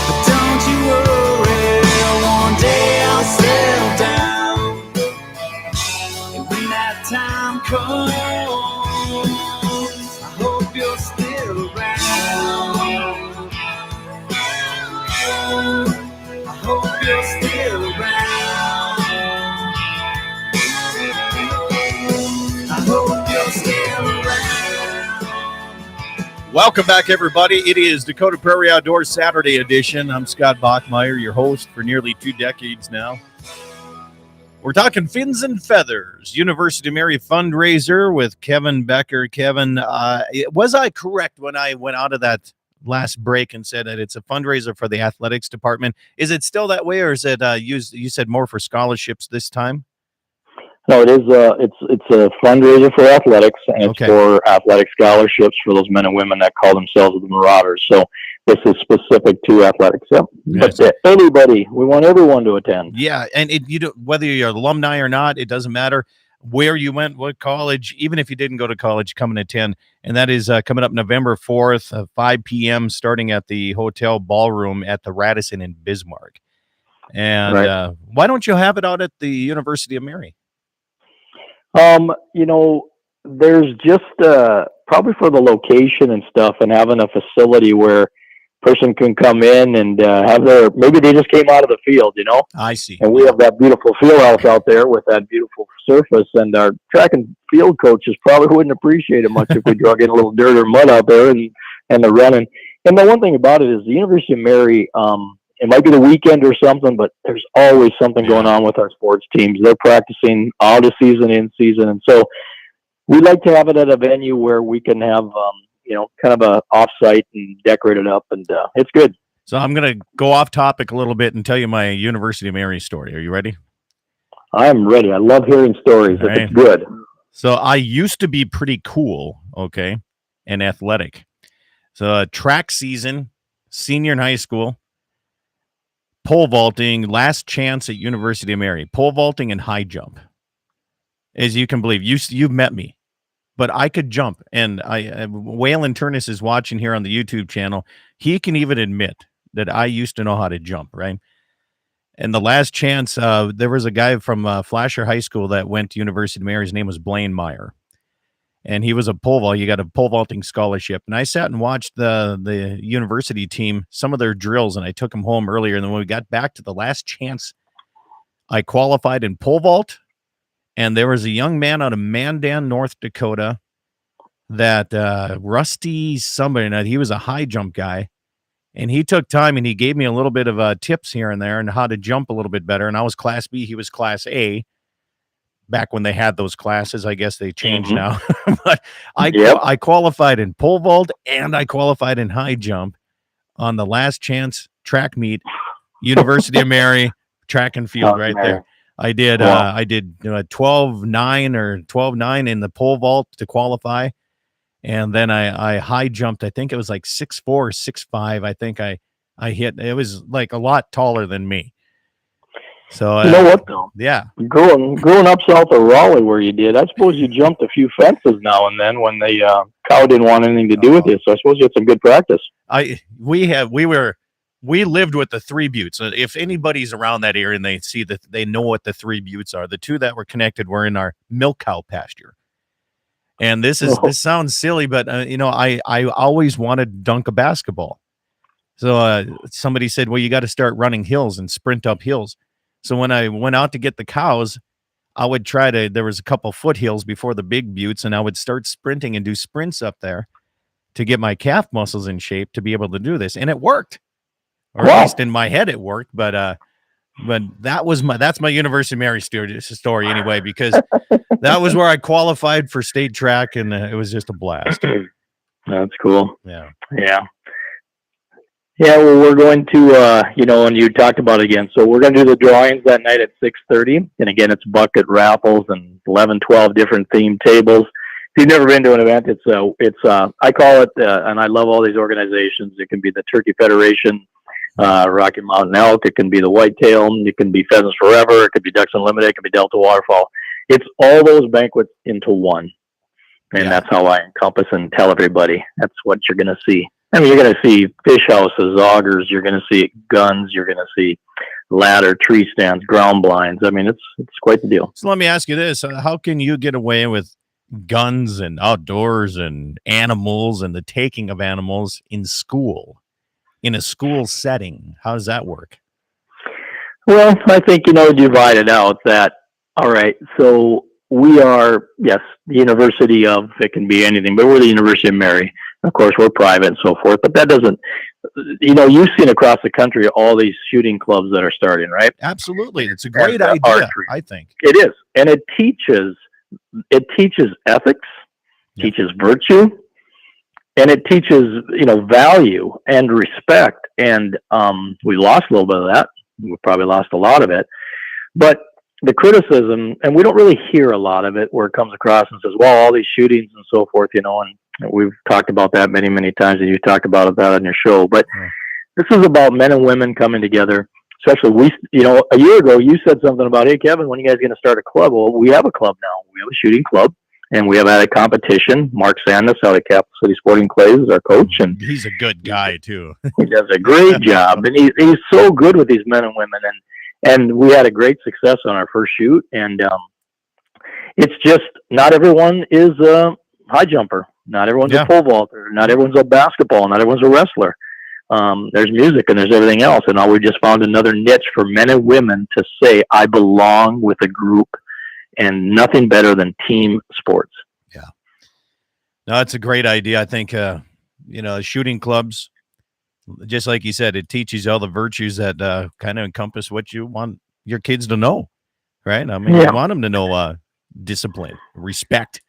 but don't you worry, one day I'll settle down. And when that time comes, I hope you're still around. I hope you're still around. I hope you're still around. Welcome back, everybody. It is Dakota Prairie Outdoors Saturday edition. I'm Scott Bachmeyer, your host for nearly 2 decades now. We're talking fins and feathers, University of Mary fundraiser with Kevin Becker. Kevin, was I correct when I went out of that last break and said that it's a fundraiser for the athletics department? Is it still that way, or is it you said more for scholarships this time? No, it is. It's a fundraiser for athletics, and it's for athletic scholarships for those men and women that call themselves the Marauders. So this is specific to athletics. Yep. Yes. But anybody, we want everyone to attend. Yeah, and whether you're alumni or not, it doesn't matter where you went, what college. Even if you didn't go to college, come and attend. And that is coming up November 4th, 5 p.m., starting at the Hotel Ballroom at the Radisson in Bismarck. And why don't you have it out at the University of Mary? There's just probably for the location and stuff, and having a facility where a person can come in and maybe they just came out of the field, I see. And we have that beautiful field house out there with that beautiful surface, and our track and field coaches probably wouldn't appreciate it much if we drug in a little dirt or mud out there and the running. And the one thing about it is the University of Mary, it might be the weekend or something, but there's always something going on with our sports teams. They're practicing out of season, in season. And so we like to have it at a venue where we can have, kind of a off-site and decorate it up. And it's good. So I'm going to go off topic a little bit and tell you my University of Mary story. Are you ready? I'm ready. I love hearing stories. Right. It's good. So I used to be pretty cool, and athletic. So track season, senior in high school, pole vaulting, last chance at University of Mary, pole vaulting and high jump. As you can believe, you've met me, but I could jump. And Waylon Turnus is watching here on the YouTube channel. He can even admit that I used to know how to jump, right? And the last chance, there was a guy from Flasher High School that went to University of Mary. His name was Blaine Meyer. and he was a pole vault. You got a pole vaulting scholarship. And I sat and watched the university team, some of their drills, and I took them home earlier. And then when we got back to the last chance, I qualified in pole vault, and there was a young man out of Mandan, North Dakota, that Rusty somebody, he was a high jump guy, and he took time and he gave me a little bit of tips here and there and how to jump a little bit better. And I was Class B, he was Class A. Back when they had those classes, I guess they changed now. But I qualified in pole vault and I qualified in high jump on the last chance track meet, University of Mary track and field there. I did 12.9 or 12.9 in the pole vault to qualify. And then I high jumped. I think it was like 6'4", 6'5". I think I hit. It was like a lot taller than me. So you know what though? Yeah, growing up south of Raleigh, where you did, I suppose you jumped a few fences now and then when the cow didn't want anything to do with you. So I suppose you had some good practice. We lived with the 3 buttes. If anybody's around that area and they see that, they know what the 3 buttes are. The 2 that were connected were in our milk cow pasture. And this sounds silly, but I always wanted to dunk a basketball. So somebody said, well, you got to start running hills and sprint up hills. So when I went out to get the cows, I would there was a couple foothills before the big buttes, and I would start sprinting and do sprints up there to get my calf muscles in shape to be able to do this. And it worked, or at least in my head it worked. But that's my University of Mary story anyway, because that was where I qualified for state track, and it was just a blast. That's cool. Yeah. Well, we're going to, and you talked about it again. So we're going to do the drawings that night at 6:30. And again, it's bucket raffles and 11, 12 different themed tables. If you've never been to an event, I call it, and I love all these organizations. It can be the Turkey Federation, Rocky Mountain Elk. It can be the Whitetail. It can be Pheasants Forever. It could be Ducks Unlimited. It could be Delta Waterfowl. It's all those banquets into one. And that's how I encompass and tell everybody. That's what you're going to see. I mean, you're going to see fish houses, augers. You're going to see guns. You're going to see ladder, tree stands, ground blinds. I mean, it's quite the deal. So let me ask you this. How can you get away with guns and outdoors and animals and the taking of animals in school, in a school setting? How does that work? Well, I think, divide it out that, all right, so we are, yes, the University of, it can be anything, but we're the University of Mary. Of course, we're private and so forth, but that doesn't, you've seen across the country all these shooting clubs that are starting, right? Absolutely. It's a great idea, archery. I think. It is. And it teaches ethics, teaches virtue, and it teaches, value and respect. And we lost a little bit of that. We probably lost a lot of it. But the criticism, and we don't really hear a lot of it where it comes across and says, well, all these shootings and so forth, and we've talked about that many, many times, and you talked about that on your show. But this is about men and women coming together. Especially, a year ago, you said something about, hey, Kevin, when are you guys going to start a club? Well, we have a club now. We have a shooting club, and we have had a competition. Mark Sandus out of Capital City Sporting Clays is our coach. And he's a good guy, too. He does a great job. And he's so good with these men and women. And we had a great success on our first shoot. And it's just not everyone is a high jumper. Not everyone's a pole vaulter. Not everyone's a basketball. Not everyone's a wrestler. There's music and there's everything else. And now we just found another niche for men and women to say, I belong with a group, and nothing better than team sports. Yeah. No, it's a great idea. I think, shooting clubs, just like you said, it teaches all the virtues that kind of encompass what you want your kids to know, right? I mean, you want them to know discipline, respect,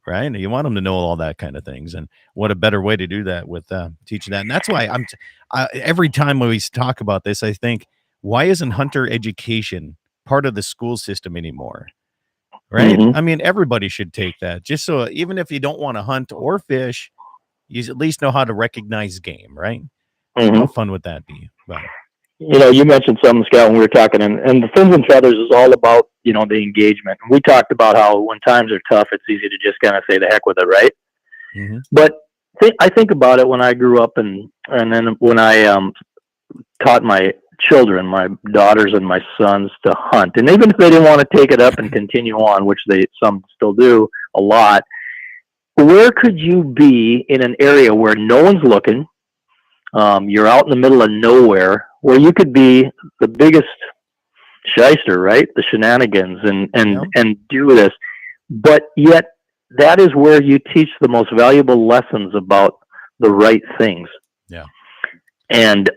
right? You want them to know all that kind of things, and what a better way to do that with teaching that. And that's why every time we talk about this, I think, why isn't hunter education part of the school system anymore? Right? I mean, everybody should take that, just so even if you don't want to hunt or fish, you at least know how to recognize game, right? How fun would that be? But, you mentioned something, Scott, when we were talking, and the Fins and Feathers is all about, the engagement. We talked about how when times are tough, it's easy to just kind of say the heck with it, right? But I think about it when I grew up, and then when I taught my children, my daughters and my sons, to hunt, and even if they didn't want to take it up and continue on, which some still do a lot, where could you be in an area where no one's looking? You're out in the middle of nowhere, where you could be the biggest shyster, right? The shenanigans and do this, but yet that is where you teach the most valuable lessons about the right things. Yeah. And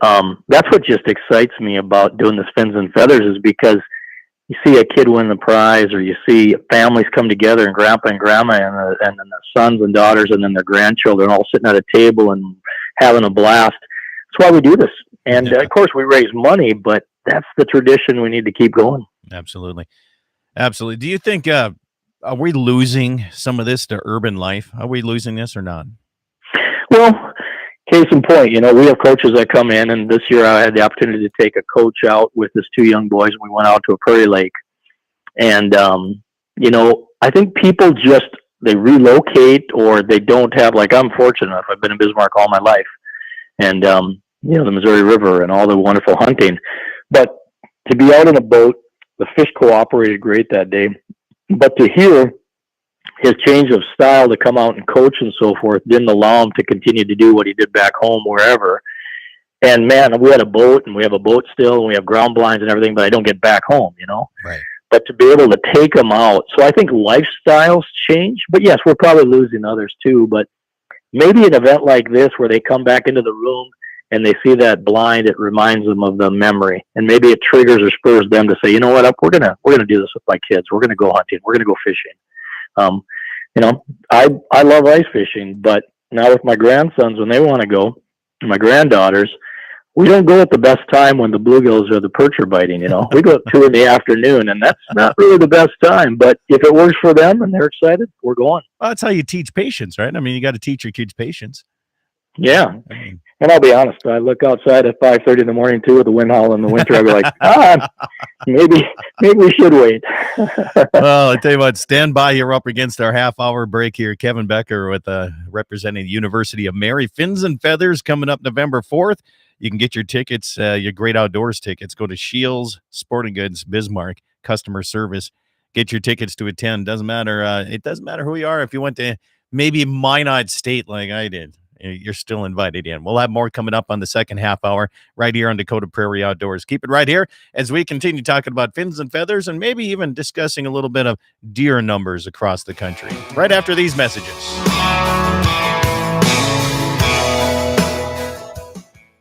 that's what just excites me about doing this Fins and Feathers, is because you see a kid win the prize, or you see families come together, and grandpa and grandma and then the sons and daughters and then their grandchildren all sitting at a table and having a blast. That's why we do this. And of course we raise money, but that's the tradition we need to keep going. Absolutely. Absolutely. Do you think, are we losing some of this to urban life? Are we losing this or not? Well, case in point, we have coaches that come in, and this year I had the opportunity to take a coach out with his two young boys. We went out to a prairie lake, and, I think people they relocate, or they don't have, like, I'm fortunate enough. I've been in Bismarck all my life, and, the Missouri River and all the wonderful hunting, but to be out in a boat, the fish cooperated great that day, but to hear his change of style to come out and coach and so forth didn't allow him to continue to do what he did back home, wherever. And man, we had a boat, and we have a boat still, and we have ground blinds and everything, but I don't get back home, Right. But to be able to take them out. So I think lifestyles change, but yes, we're probably losing others too. But maybe an event like this, where they come back into the room and they see that blind, it reminds them of the memory, and maybe it triggers or spurs them to say, you know what, we're gonna do this with my kids. We're gonna go hunting. We're gonna go fishing. I love ice fishing, but now with my grandsons, when they want to go, my granddaughters, we don't go at the best time when the bluegills or the perch are biting. We go at 2 p.m, and that's not really the best time. But if it works for them and they're excited, we're going. Well, that's how you teach patience, right? I mean, you got to teach your kids patience. Yeah. And I'll be honest, I look outside at 5:30 in the morning too, with the wind howling in the winter. I'll be like, maybe we should wait. Well, I tell you what, stand by. You're up against our half-hour break here. Kevin Becker with representing the University of Mary. Fins and Feathers coming up November 4th. You can get your tickets, your Great Outdoors tickets. Go to Shields Sporting Goods, Bismarck, customer service. Get your tickets to attend. Doesn't matter. It doesn't matter who you are. If you went to maybe Minot State like I did, you're still invited in. We'll have more coming up on the second half hour right here on Dakota Prairie Outdoors. Keep it right here as we continue talking about fins and feathers, and maybe even discussing a little bit of deer numbers across the country right after these messages.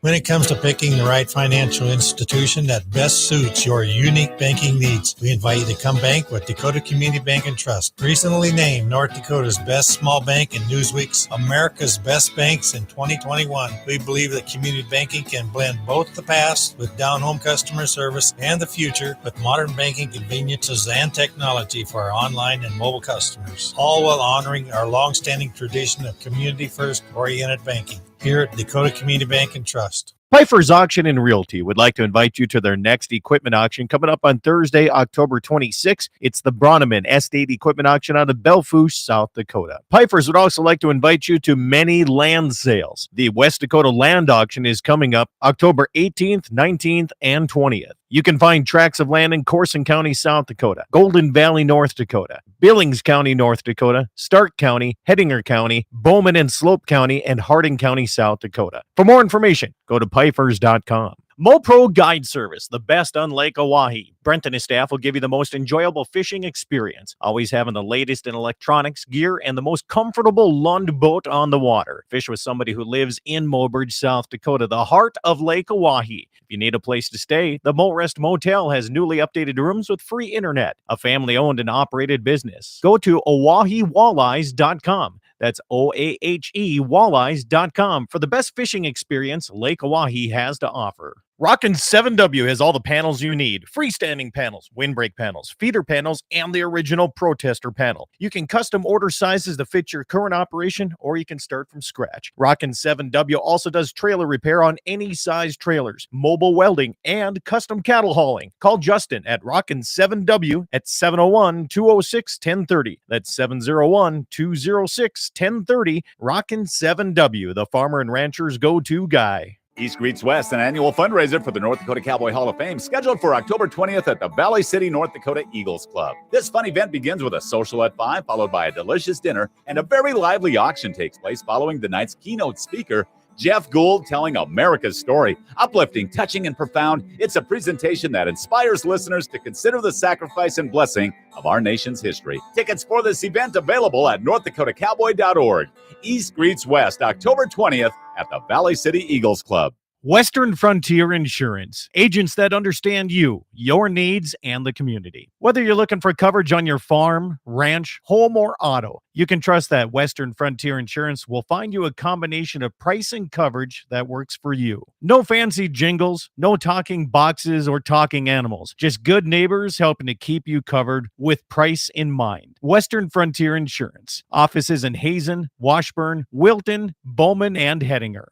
When it comes to picking the right financial institution that best suits your unique banking needs, we invite you to come bank with Dakota Community Bank and Trust. Recently named North Dakota's best small bank in Newsweek's America's Best Banks in 2021, we believe that community banking can blend both the past with down-home customer service and the future with modern banking conveniences and technology for our online and mobile customers, all while honoring our long-standing tradition of community-first oriented banking. Here at Dakota Community Bank and Trust. Pfeiffer's Auction and Realty would like to invite you to their next equipment auction coming up on Thursday, October 26th. It's the Bronneman Estate Equipment Auction out of Belfouche, South Dakota. Pfeiffer's would also like to invite you to many land sales. The West Dakota Land Auction is coming up October 18th, 19th, and 20th. You can find tracts of land in Corson County, South Dakota, Golden Valley, North Dakota, Billings County, North Dakota, Stark County, Hettinger County, Bowman and Slope County, and Harding County, South Dakota. For more information, go to Pfeiffer's.com. MoPro Guide Service, the best on Lake Oahe. Brent and his staff will give you the most enjoyable fishing experience, always having the latest in electronics, gear, and the most comfortable Lund boat on the water. Fish with somebody who lives in Mobridge, South Dakota, the heart of Lake Oahe. If you need a place to stay, the Morest Motel has newly updated rooms with free internet, a family-owned and operated business. Go to OaheWalleyes.com. That's OAHE Walleyes.com for the best fishing experience Lake Oahe has to offer. Rockin' 7W has all the panels you need. Freestanding panels, windbreak panels, feeder panels, and the original protester panel. You can custom order sizes to fit your current operation, or you can start from scratch. Rockin' 7W also does trailer repair on any size trailers, mobile welding, and custom cattle hauling. Call Justin at Rockin' 7W at 701-206-1030. That's 701-206-1030. Rockin' 7W, the farmer and rancher's go-to guy. East Greets West, an annual fundraiser for the North Dakota Cowboy Hall of Fame, scheduled for October 20th at the Valley City, North Dakota Eagles Club. This fun event begins with a social at 5, followed by a delicious dinner, and a very lively auction takes place following the night's keynote speaker, Jeff Gould, telling America's story. Uplifting, touching, and profound, it's a presentation that inspires listeners to consider the sacrifice and blessing of our nation's history. Tickets for this event available at northdakotakowboy.org. East Greets West, October 20th at the Valley City Eagles Club. Western Frontier Insurance, agents that understand you, your needs, and the community. Whether you're looking for coverage on your farm, ranch, home, or auto, you can trust that Western Frontier Insurance will find you a combination of price and coverage that works for you. No fancy jingles, no talking boxes or talking animals, just good neighbors helping to keep you covered with price in mind. Western Frontier Insurance. Offices in Hazen, Washburn, Wilton, Bowman, and Hettinger.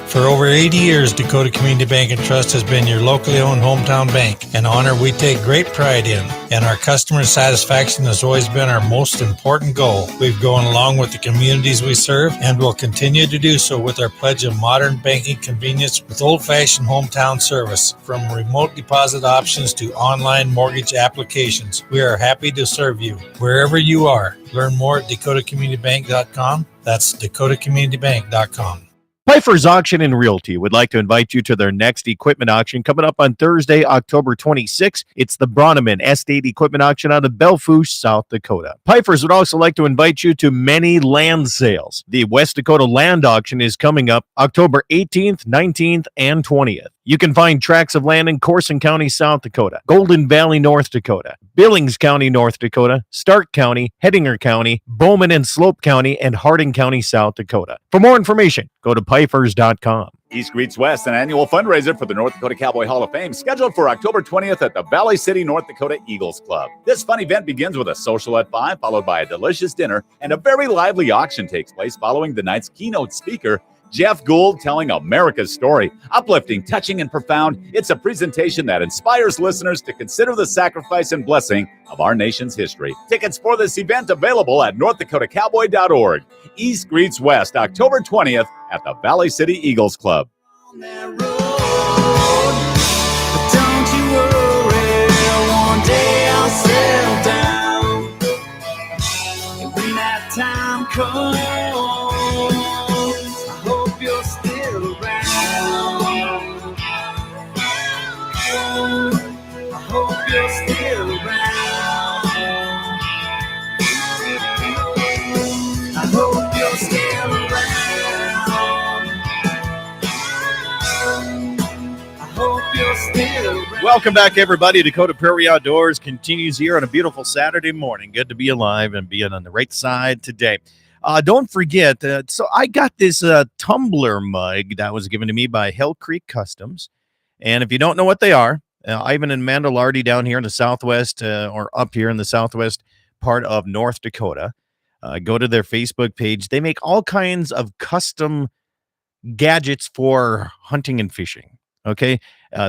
For over 80 years, Dakota Community Bank and Trust has been your locally owned hometown bank, an honor we take great pride in. And our customer satisfaction has always been our most important goal. We've gone along with the communities we serve and will continue to do so with our pledge of modern banking convenience with old-fashioned hometown service. From remote deposit options to online mortgage applications, we are happy to serve you wherever you are. Learn more at dakotacommunitybank.com. That's dakotacommunitybank.com. Pfeiffer's Auction and Realty would like to invite you to their next equipment auction coming up on Thursday, October 26th. It's the Bronneman Estate Equipment Auction out of Belfouche, South Dakota. Pfeiffer's would also like to invite you to many land sales. The West Dakota Land Auction is coming up October 18th, 19th, and 20th. You can find tracts of land in Corson County, South Dakota, Golden Valley, North Dakota, Billings County, North Dakota, Stark County, Hettinger County, Bowman and Slope County, and Harding County, South Dakota. For more information, go to Pfeifers.com. East Greets West, an annual fundraiser for the North Dakota Cowboy Hall of Fame, scheduled for October 20th at the Valley City, North Dakota Eagles Club. This fun event begins with a social at 5, followed by a delicious dinner, and a very lively auction takes place following the night's keynote speaker, Jeff Gould, telling America's story. Uplifting, touching, and profound, it's a presentation that inspires listeners to consider the sacrifice and blessing of our nation's history. Tickets for this event available at northdakotakowboy.org. East Greets West, October 20th at the Valley City Eagles Club. On that road, but don't you worry, one day I'll settle down. And when that time comes, I hope you're still around. I hope you're still around. I hope you're still around. Welcome back, everybody. Dakota Prairie Outdoors continues here on a beautiful Saturday morning. Good to be alive and being on the right side today. Don't forget, so I got this tumbler mug that was given to me by Hell Creek Customs. And if you don't know what they are, Ivan and Amanda Lardy down here in the southwest or up here in the southwest part of North Dakota, go to their Facebook page. They make all kinds of custom gadgets for hunting and fishing. Okay.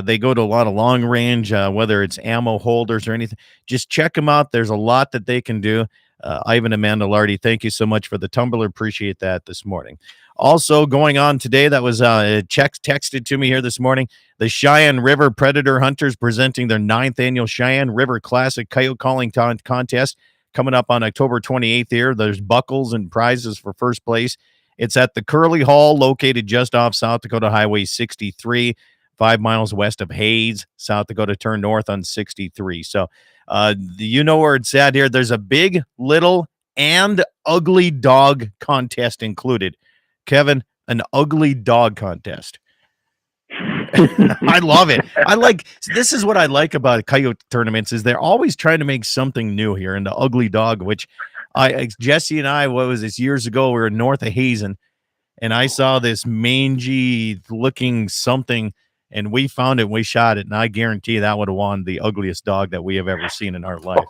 They go to a lot of long range, whether it's ammo holders or anything. Just check them out. There's a lot that they can do. Ivan and Amanda Lardy, thank you so much for the tumbler. Appreciate that this morning. Also going on today, that was texted to me here this morning, the Cheyenne River Predator Hunters presenting their 9th annual Cheyenne River Classic Coyote Calling Contest coming up on October 28th here. There's buckles and prizes for first place. It's at the Curly Hall, located just off South Dakota Highway 63. 5 miles west of Hayes, South Dakota. Turn north on 63. So you know where it's at here. There's a big, little, and ugly dog contest included. Kevin, an ugly dog contest. I love it. This is what I like about coyote tournaments is they're always trying to make something new here. And the ugly dog, which Jesse and I, what was this, years ago, we were north of Hazen, and I saw this mangy looking something, and we found it, we shot it, and I guarantee that would have won the ugliest dog that we have ever seen in our life.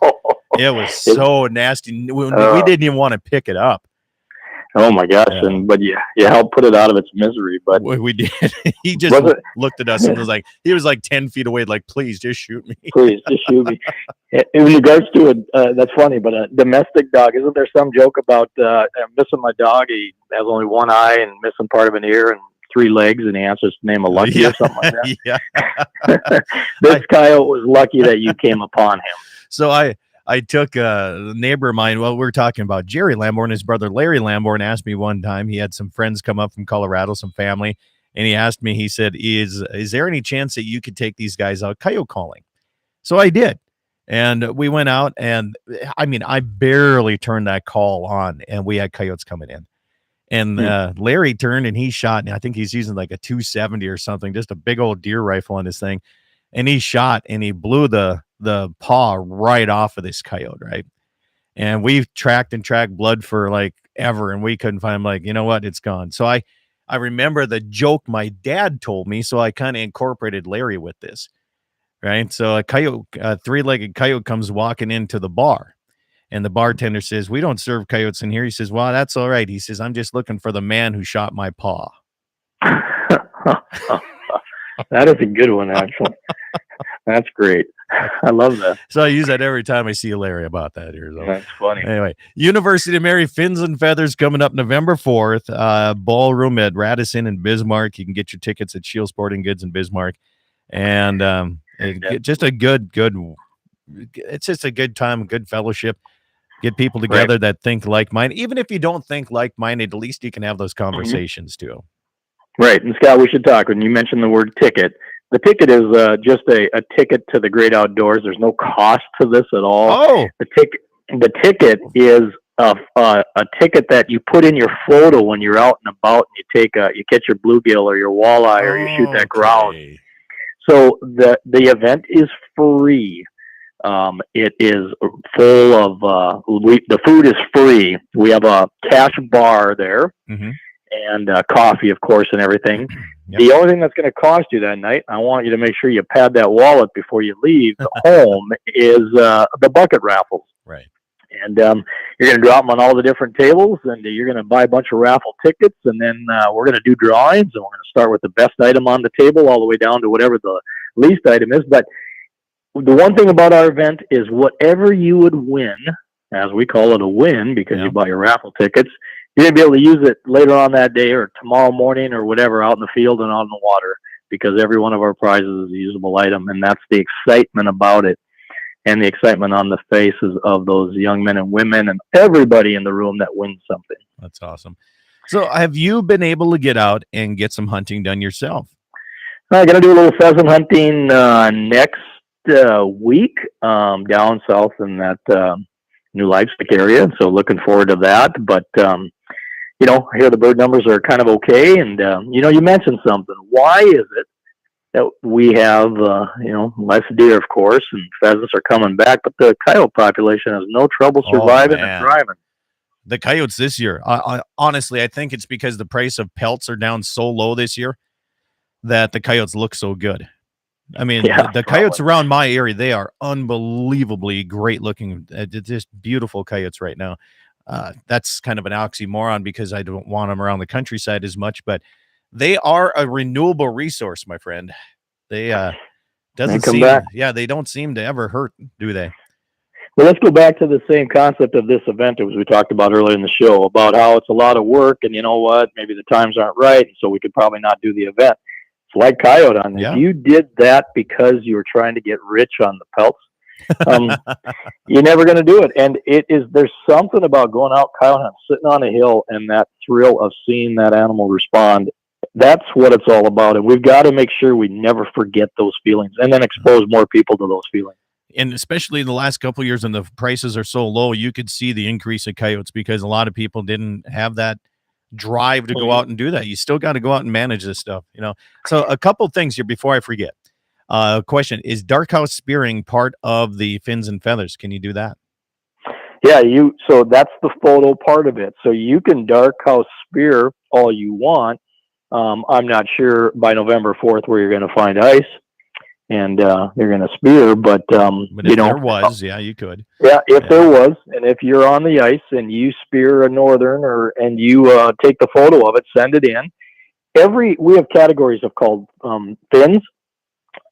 It was so nasty. We didn't even want to pick it up. Oh my gosh! Yeah. But you helped put it out of its misery. But we did. He just looked at us and was like, he was like 10 feet away, like, please just shoot me. Please just shoot me. In regards to it, that's funny. But a domestic dog, isn't there some joke about missing my dog? He has only one eye and missing part of an ear and 3 legs and he answers the name of Lucky or something like that. Yeah. This coyote was lucky that you came upon him. So I took a neighbor of mine. Well, we were talking about Jerry Lamborn. His brother Larry Lamborn asked me one time. He had some friends come up from Colorado, some family, and he asked me. He said, "Is there any chance that you could take these guys out coyote calling?" So I did, and we went out. And I mean, I barely turned that call on, and we had coyotes coming in. And Larry turned and he shot. And I think he's using like a 270 or something, just a big old deer rifle on this thing. And he shot and he blew the paw right off of this coyote, right? And we've tracked blood for like ever, and we couldn't find him. Like, you know what? It's gone. So I remember the joke my dad told me, so I kind of incorporated Larry with this, right? So a 3-legged coyote comes walking into the bar, and the bartender says, "We don't serve coyotes in here." He says, "Well, that's all right." He says, "I'm just looking for the man who shot my paw." That is a good one, actually. That's great. I love that. So I use that every time I see Larry about that here. So. That's funny. Anyway, University of Mary Fins and Feathers coming up November 4th. Ballroom at Radisson and Bismarck. You can get your tickets at Shield Sporting Goods in Bismarck. And just a good. It's just a good time, good fellowship. Get people together that think like-minded. Even if you don't think like-minded, at least you can have those conversations too. Right. And Scott, we should talk. When you mentioned the word ticket, the ticket is just a ticket to the great outdoors. There's no cost to this at all. Oh, the ticket is a ticket that you put in your photo when you're out and about, and you catch your bluegill or your walleye or you shoot that grouse. So the event is free. It is full of the food is free. We have a cash bar there. Mm-hmm. And coffee, of course, and everything. Yep. The only thing that's going to cost you that night, I want you to make sure you pad that wallet before you leave home, is the bucket raffles. Right. And you're going to drop them on all the different tables, and you're going to buy a bunch of raffle tickets, and then we're going to do drawings, and we're going to start with the best item on the table all the way down to whatever the least item is. But the one thing about our event is whatever you would win, as we call it a win because you buy your raffle tickets, you're going to be able to use it later on that day or tomorrow morning or whatever out in the field and on the water, because every one of our prizes is a usable item. And that's the excitement about it, and the excitement on the faces of those young men and women and everybody in the room that wins something. That's awesome. So have you been able to get out and get some hunting done yourself? I'm going to do a little pheasant hunting next week down south in that New Leipzig area. So looking forward to that. But, I hear the bird numbers are kind of okay. And, you mentioned something. Why is it that we have, less deer, of course, and pheasants are coming back, but the coyote population has no trouble surviving and thriving? The coyotes this year, honestly, I think it's because the price of pelts are down so low this year that the coyotes look so good. I mean, the coyotes around my area, they are unbelievably great looking, just beautiful coyotes right now. That's kind of an oxymoron because I don't want them around the countryside as much, but they are a renewable resource, my friend. They they don't seem to ever hurt, do they? Well, let's go back to the same concept of this event as we talked about earlier in the show about how it's a lot of work, and you know what, maybe the times aren't right, so we could probably not do the event. It's like coyote on this. You did that because you were trying to get rich on the pelts. You're never going to do it. And there's something about going out coyote hunting, sitting on a hill, and that thrill of seeing that animal respond. That's what it's all about. And we've got to make sure we never forget those feelings and then expose more people to those feelings. And especially in the last couple of years when the prices are so low, you could see the increase of coyotes because a lot of people didn't have that drive to go out and do that. You still got to go out and manage this stuff, So a couple things here before I forget. Question, is dark house spearing part of the fins and feathers? Can you do that? Yeah, so that's the photo part of it. So you can dark house spear all you want. I'm not sure by November 4th where you're going to find ice and you're going to spear, but if there was, you could. Yeah, if there was, and if you're on the ice and you spear a northern and you take the photo of it, send it in. We have categories called fins,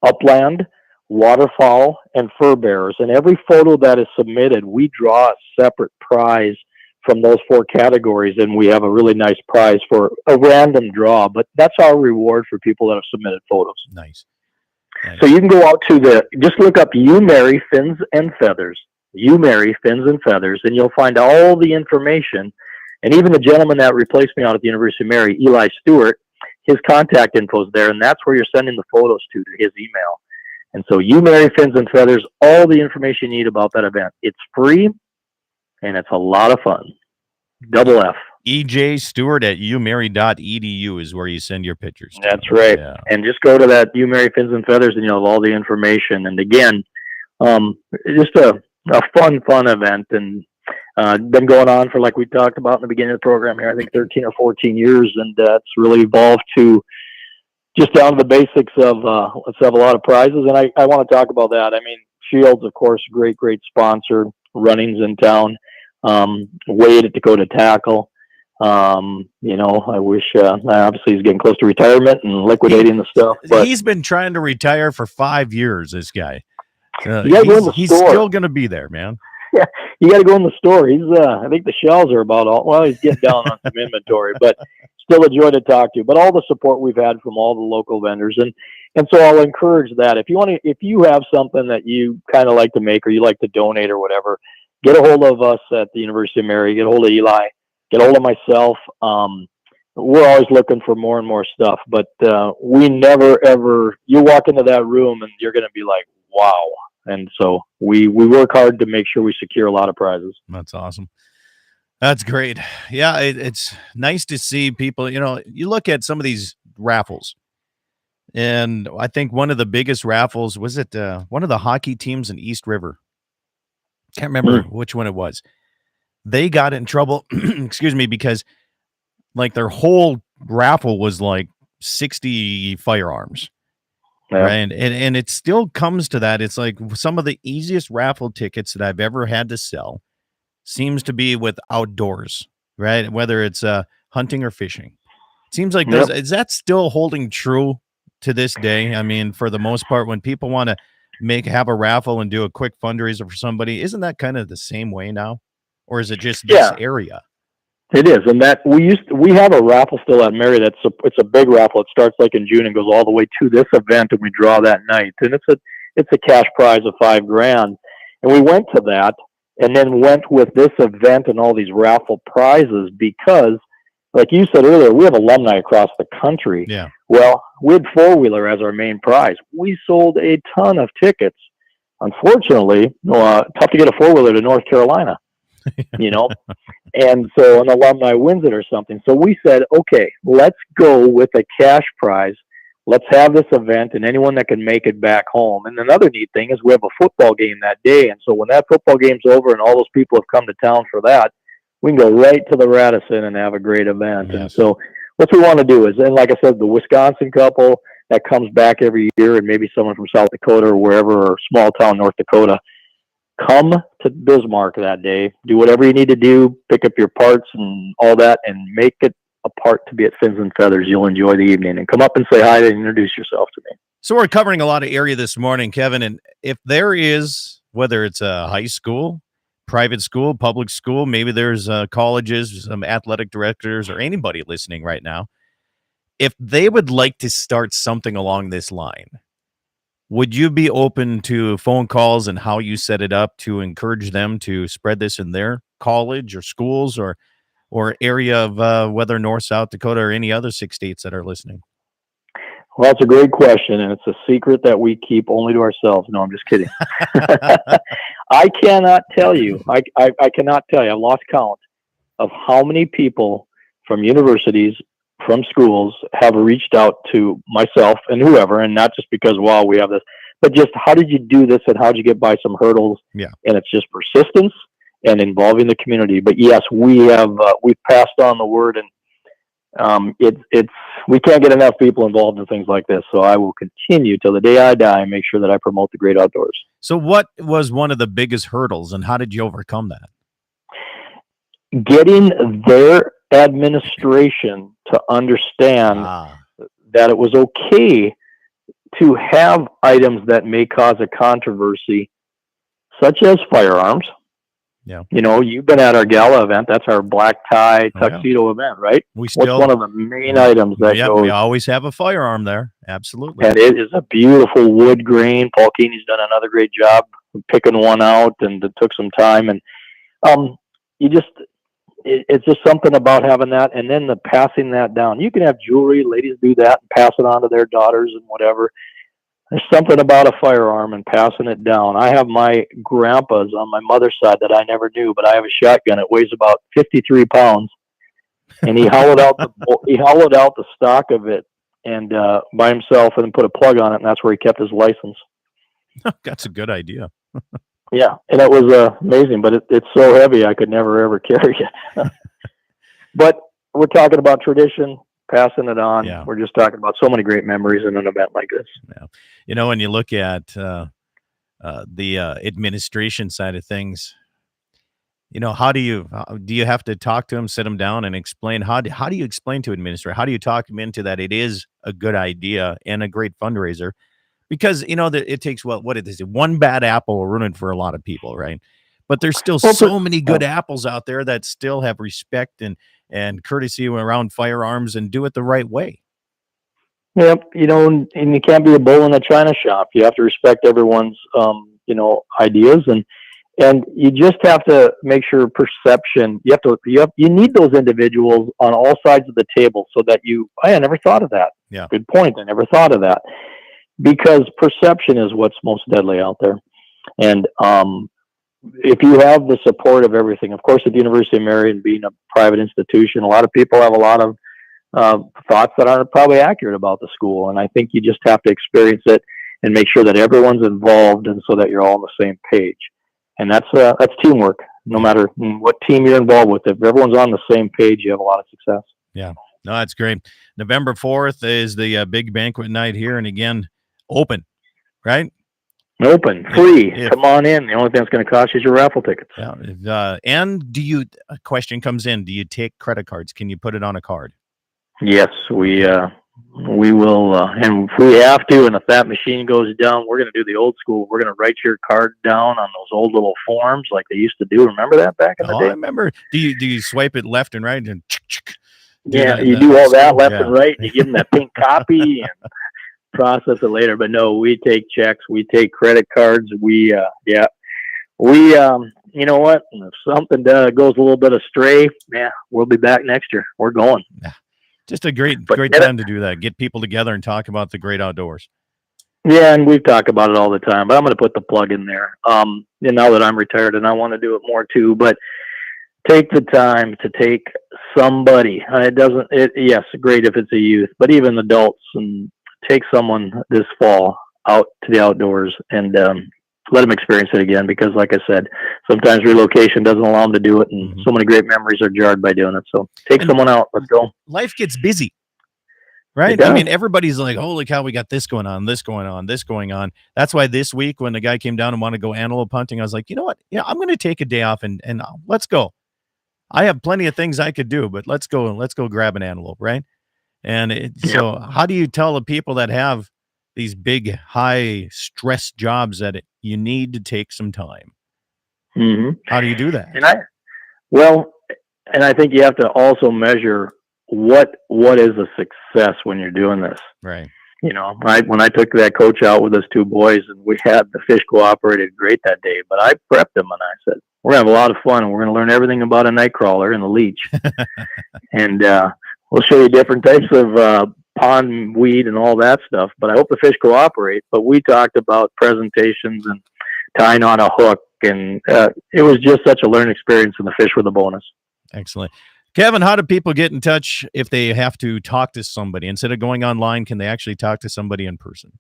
upland, waterfowl, and fur bearers. And every photo that is submitted, we draw a separate prize from those 4 categories, and we have a really nice prize for a random draw. But that's our reward for people that have submitted photos. Nice. So you can go out to just look up You Marry Fins and Feathers. You Marry Fins and Feathers, and you'll find all the information. And even the gentleman that replaced me out at the University of Mary, Eli Stewart, his contact info is there, and that's where you're sending the photos to his email. And so You Marry Fins and Feathers, all the information you need about that event. It's free, and it's a lot of fun. Double F. EJ Stewart at umarry.edu is where you send your pictures to. That's right. Yeah. And just go to that You Marry Fins and Feathers, and you'll have all the information. And again, just a fun event, and been going on for, like we talked about in the beginning of the program here, I think 13 or 14 years, and it's really evolved to just down to the basics of let's have a lot of prizes. And I want to talk about that. I mean, Shields, of course, great sponsor. Runnings in town. Wade at Dakota Tackle. I wish, obviously he's getting close to retirement and liquidating the stuff. But he's been trying to retire for 5 years, this guy. He's store. Still going to be there, man. Yeah, you got to go in the store. He's, I think the shelves are about all, well, he's getting down on some inventory, but still a joy to talk to. But all the support we've had from all the local vendors. And so I'll encourage that. If you have something that you kind of like to make, or you like to donate or whatever, get a hold of us at the University of Mary, get a hold of Eli, get a hold of myself. We're always looking for more and more stuff, but we never, ever, you walk into that room and you're going to be like, wow. And so we work hard to make sure we secure a lot of prizes. That's awesome. That's great. Yeah, it's nice to see people, you look at some of these raffles, and I think one of the biggest raffles, was it one of the hockey teams in East River? Can't remember which one it was. They got in trouble, excuse me, because like their whole raffle was like 60 firearms. Yeah. Right. And it still comes to that. It's like some of the easiest raffle tickets that I've ever had to sell seems to be with outdoors, right? Whether it's hunting or fishing. It seems like is that still holding true to this day? I mean, for the most part, when people want to have a raffle and do a quick fundraiser for somebody, isn't that kind of the same way now? Or is it just this area? It is, and that we have a raffle still at Mary. It's a big raffle. It starts like in June and goes all the way to this event, and we draw that night. And it's a cash prize of $5,000. And we went to that, and then went with this event and all these raffle prizes because, like you said earlier, we have alumni across the country. Yeah. Well, we had four-wheeler as our main prize. We sold a ton of tickets. Unfortunately, tough to get a four-wheeler to North Carolina. And so an alumni wins it or something. So we said, okay, let's go with a cash prize. Let's have this event, and anyone that can make it back home. And another neat thing is we have a football game that day. And so when that football game's over and all those people have come to town for that, we can go right to the Radisson and have a great event. Yes. And so what we want to do is, and like I said, the Wisconsin couple that comes back every year, and maybe someone from South Dakota or wherever, or small town North Dakota, come to Bismarck that day, do whatever you need to do, pick up your parts and all that, and make it a part to be at Fins and Feathers. You'll enjoy the evening, and come up and say hi and introduce yourself to me. So we're covering a lot of area this morning, Kevin, and if there is, whether it's a high school, private school, public school, maybe there's colleges, some athletic directors, or anybody listening right now, if they would like to start something along this line, would you be open to phone calls and how you set it up to encourage them to spread this in their college or schools or area of whether North, South Dakota, or any other 6 states that are listening? Well, it's a great question, and it's a secret that we keep only to ourselves. No, I'm just kidding. I cannot tell you. I cannot tell you. I've lost count of how many people from universities, from schools, have reached out to myself and whoever, and not just because, wow, we have this, but just how did you do this and how did you get by some hurdles? Yeah. And it's just persistence and involving the community. But yes, we've passed on the word, and we can't get enough people involved in things like this. So I will continue till the day I die and make sure that I promote the great outdoors. So what was one of the biggest hurdles, and how did you overcome that? Getting their administration to understand that it was okay to have items that may cause a controversy, such as firearms, Yeah. You know, you've been at our gala event. That's our black tie tuxedo event, right? What's one of the main items that goes? We always have a firearm there. Absolutely. And it is a beautiful wood grain. Paul Keeney's done another great job picking one out, and it took some time. And it's just something about having that, and then the passing that down. You can have jewelry. Ladies do that and pass it on to their daughters and whatever. There's something about a firearm and passing it down. I have my grandpa's on my mother's side that I never knew, but I have a shotgun. It weighs about 53 pounds, and he hollowed out the stock of it and by himself, and then put a plug on it, and that's where he kept his license. That's a good idea. Yeah, and it was amazing, but it's so heavy I could never ever carry it. But we're talking about tradition, passing it on. Yeah. We're just talking about so many great memories in an event like this. Yeah. You know, when you look at the administration side of things, you know, how do you have to talk to them, sit them down, and explain how do you explain to administrator? How do you talk them into that it is a good idea and a great fundraiser? Because, you know, it takes what it is. One bad apple will ruin it for a lot of people, right? But there's still so many good apples out there that still have respect and courtesy around firearms and do it the right way. Yep, you know, and you can't be a bull in a china shop. You have to respect everyone's, ideas, and you just have to make sure perception. You need those individuals on all sides of the table so that I never thought of that. Yeah, good point. I never thought of that. Because perception is what's most deadly out there. And if you have the support of everything, of course, at the University of Marion being a private institution, a lot of people have a lot of thoughts that aren't probably accurate about the school. And I think you just have to experience it and make sure that everyone's involved, and so that you're all on the same page. And that's teamwork. No matter what team you're involved with, if everyone's on the same page, you have a lot of success. Yeah, no, that's great. November 4th is the big banquet night here, and again, open, right? Open, free. Come on in. The only thing that's going to cost you is your raffle tickets. Yeah. And a question comes in, do you take credit cards? Can you put it on a card? Yes, we will. And if we have to, and if that machine goes down, we're going to do the old school. We're going to write your card down on those old little forms like they used to do. Remember that back in the day? I remember. Do you swipe it left and right and you do all that left and right, and you give them that pink copy and process it later. But no, we take checks, we take credit cards. We you know what? If something goes a little bit astray, we'll be back next year. We're going. Yeah. Just a great time to do that. Get people together and talk about the great outdoors. Yeah, and we've talked about it all the time, but I'm going to put the plug in there. And now that I'm retired, and I want to do it more too, but take the time to take somebody. Yes, great if it's a youth, but even adults, and take someone this fall out to the outdoors and let them experience it again. Because, like I said, sometimes relocation doesn't allow them to do it, and so many great memories are jarred by doing it. So take someone out. Let's go. Life gets busy, right? I mean, everybody's like, "Holy cow, we got this going on, this going on, this going on." That's why this week, when the guy came down and wanted to go antelope hunting, I was like, you know what? Yeah, I'm going to take a day off and let's go. I have plenty of things I could do, but let's go grab an antelope, right? And so how do you tell the people that have these big, high stress jobs that you need to take some time? Mm-hmm. How do you do that? And I think you have to also measure what is a success when you're doing this. Right. You know, when I took that coach out with those two boys, and we had the fish cooperated great that day, but I prepped them and I said, we're going to have a lot of fun, and we're going to learn everything about a night crawler and a leech. And we'll show you different types of pond weed and all that stuff, but I hope the fish cooperate. But we talked about presentations and tying on a hook, and it was just such a learning experience, and the fish were the bonus. Excellent. Kevin, how do people get in touch if they have to talk to somebody? Instead of going online, can they actually talk to somebody in person?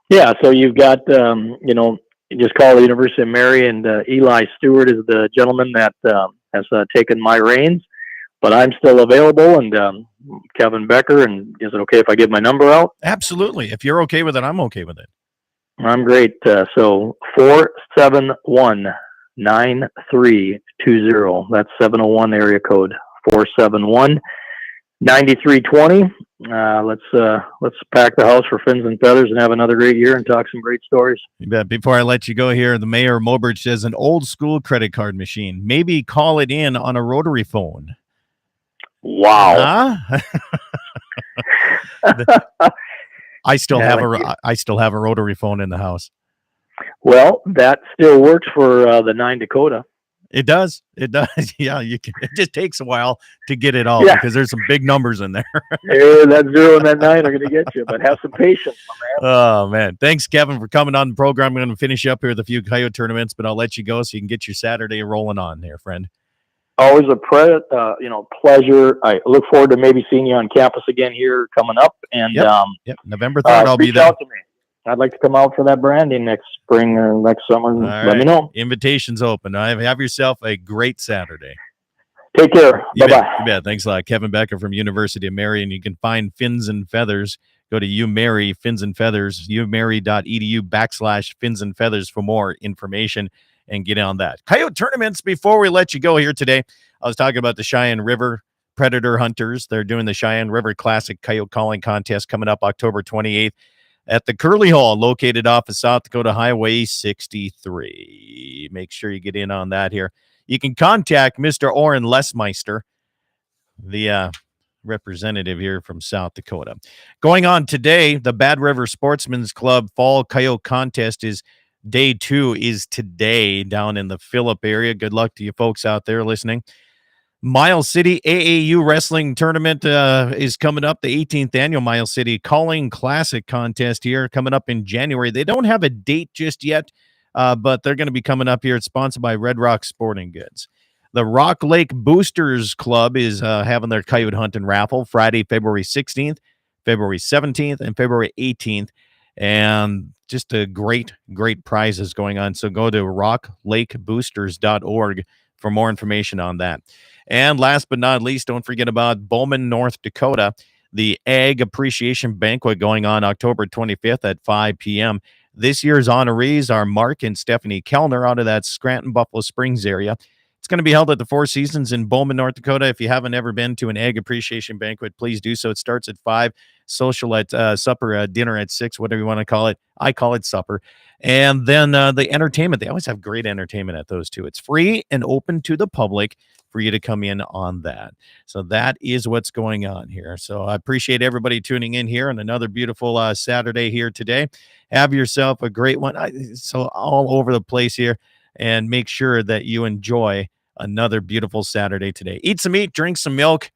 Yeah, so you've got, you just call the University of Marion, and Eli Stewart is the gentleman that has taken my reins, but I'm still available, and Kevin Becker. And is it okay if I give my number out? Absolutely. If you're okay with it, I'm okay with it. I'm great. So 471-9320. That's 701 area code. 471-9320. 9320. Let's pack the house for Fins and Feathers and have another great year and talk some great stories. You bet. Before I let you go here, the mayor of Mobridge says an old school credit card machine. Maybe call it in on a rotary phone. Wow. Huh? I still have a rotary phone in the house. Well, that still works for the 9 Dakota. It does. It does. Yeah, you can. It just takes a while to get it all because there's some big numbers in there. Yeah, that 0 and that 9 are going to get you, but have some patience, my man. Oh, man. Thanks, Kevin, for coming on the program. I'm going to finish up here with a few Coyote tournaments, but I'll let you go so you can get your Saturday rolling on there, friend. Always a pleasure. I look forward to maybe seeing you on campus again here coming up. And November 3rd, I'll be there. Reach out to me. I'd like to come out for that branding next spring or next summer. Let me know. Invitation's open. Have yourself a great Saturday. Take care. Bye-bye. You bet. Thanks a lot. Kevin Becker from University of Marion. You can find Fins and Feathers. Go to UMary, Fins and Feathers, umary.edu/Fins and Feathers for more information and get on that. Coyote tournaments, before we let you go here today, I was talking about the Cheyenne River Predator Hunters. They're doing the Cheyenne River Classic Coyote Calling Contest coming up October 28th. At the Curly Hall, located off of South Dakota Highway 63. Make sure you get in on that here. You can contact Mr. Oren Lesmeister, the representative here from South Dakota. Going on today, the Bad River Sportsman's Club Fall Coyote Contest is day 2 is today down in the Phillip area. Good luck to you folks out there listening. Miles City AAU Wrestling Tournament is coming up, the 18th annual Miles City Calling Classic Contest here coming up in January. They don't have a date just yet, but they're going to be coming up here. It's sponsored by Red Rock Sporting Goods. The Rock Lake Boosters Club is having their coyote hunt and raffle Friday, February 16th, February 17th, and February 18th. And just a great prizes going on. So go to rocklakeboosters.org for more information on that. And last but not least, don't forget about Bowman, North Dakota, the Ag Appreciation Banquet going on October 25th at 5 p.m. This year's honorees are Mark and Stephanie Kellner out of that Scranton, Buffalo Springs area. It's going to be held at the Four Seasons in Bowman, North Dakota. If you haven't ever been to an Ag Appreciation Banquet, please do so. It starts at 5, social at supper, dinner at 6, whatever you want to call it. I call it supper. And then the entertainment. They always have great entertainment at those two. It's free and open to the public for you to come in on that. So that is what's going on here. So I appreciate everybody tuning in here on another beautiful Saturday here today. Have yourself a great one. So all over the place here. And make sure that you enjoy another beautiful Saturday today. Eat some meat, drink some milk,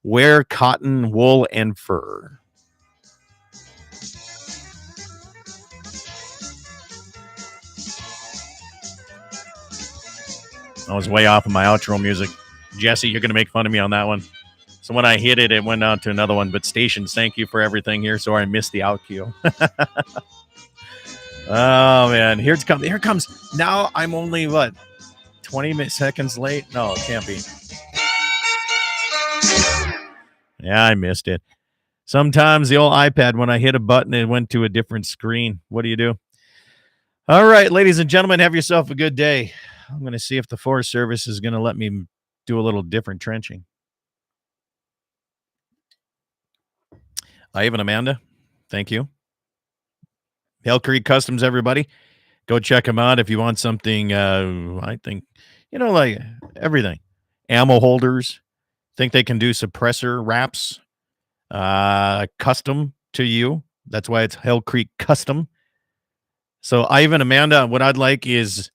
wear cotton, wool, and fur. I was way off of my outro music. Jesse, you're going to make fun of me on that one. So when I hit it, it went on to another one. But stations, thank you for everything here. Sorry, I missed the out cue. Oh, man. Here comes. Now I'm only, 20 seconds late? No, it can't be. Yeah, I missed it. Sometimes the old iPad, when I hit a button, it went to a different screen. What do you do? All right, ladies and gentlemen, have yourself a good day. I'm going to see if the Forest Service is going to let me do a little different trenching. Ivan, Amanda, thank you. Hell Creek Customs, everybody. Go check them out if you want something, I think, like everything. Ammo holders. Think they can do suppressor wraps custom to you. That's why it's Hell Creek Custom. So Ivan, Amanda, what I'd like is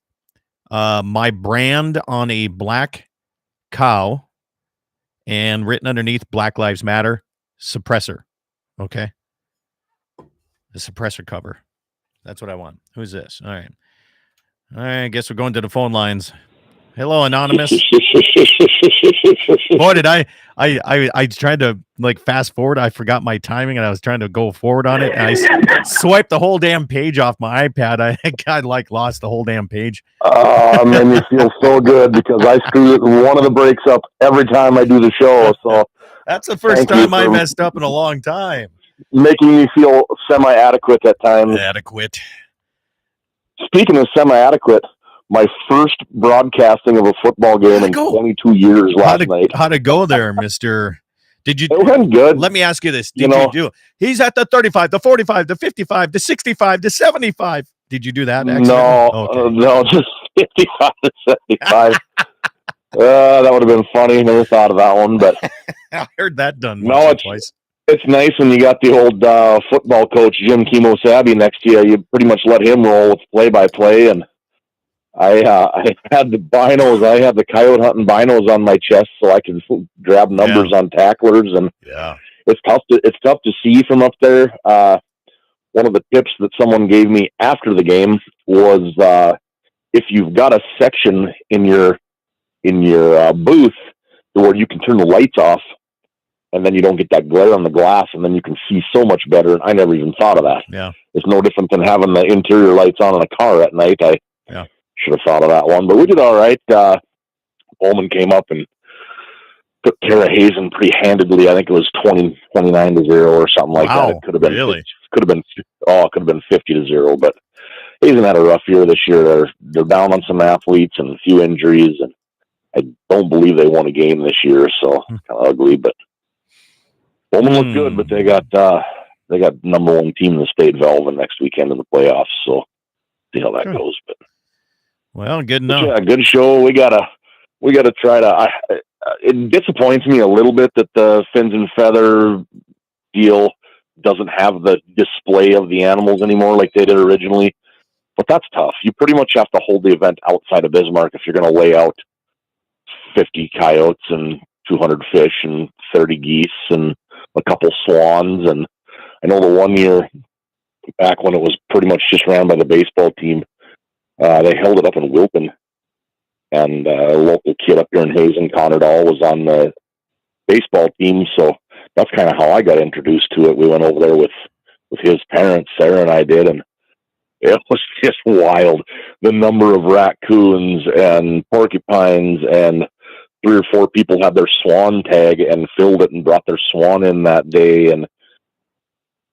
my brand on a black cow and written underneath Black Lives Matter suppressor. Okay. The suppressor cover. That's what I want. Who's this? All right. I guess we're going to the phone lines. Hello, Anonymous. Boy, did I tried to fast forward. I forgot my timing and I was trying to go forward on it. And I swiped the whole damn page off my iPad. I lost the whole damn page. Made me feel so good because I screw one of the breaks up every time I do the show. So that's the first time I messed up in a long time. Making me feel semi-adequate at times. Adequate. Speaking of semi-adequate, my first broadcasting of a football game in 22 years last night. How'd it go there, Mr.? Did you? It went good. Let me ask you this. Did you do? He's at the 35, the 45, the 55, the 65, the 75. Did you do that? No, okay. No, just 55 to 75. That would have been funny. Never thought of that one, but I heard that done no, once or twice. It's nice when you got the old football coach Jim Kimosabi next to you. You pretty much let him roll with play-by-play, and I had the binos. I had the coyote hunting binos on my chest, so I could grab numbers on tacklers, and it's tough to see from up there. One of the tips that someone gave me after the game was if you've got a section in your booth where you can turn the lights off, and then you don't get that glare on the glass, and then you can see so much better. And I never even thought of that. Yeah, it's no different than having the interior lights on in a car at night. I should have thought of that one, but we did all right. Bowman came up and took care of Hazen pretty handedly. I think it was 29-0 or something like that. It could have been really. Could have been 50-0. But Hazen had a rough year this year. They're down on some athletes and a few injuries, and I don't believe they won a game this year. So kind of ugly, but. Bowman looked good, but they got number one team in the state Velvet next weekend in the playoffs. So see how that goes. But good enough. Yeah, good show. We gotta try to. It disappoints me a little bit that the Fins and Feather deal doesn't have the display of the animals anymore like they did originally. But that's tough. You pretty much have to hold the event outside of Bismarck if you're going to lay out 50 coyotes and 200 fish and 30 geese and a couple swans. And I know the one year back when it was pretty much just ran by the baseball team, they held it up in Wilton, and a local kid up here in Hazen, Connor Dahl, was on the baseball team. So that's kind of how I got introduced to it. We went over there with his parents, Sarah and I did, and it was just wild. The number of raccoons and porcupines, and 3 or 4 people had their swan tag and filled it and brought their swan in that day. And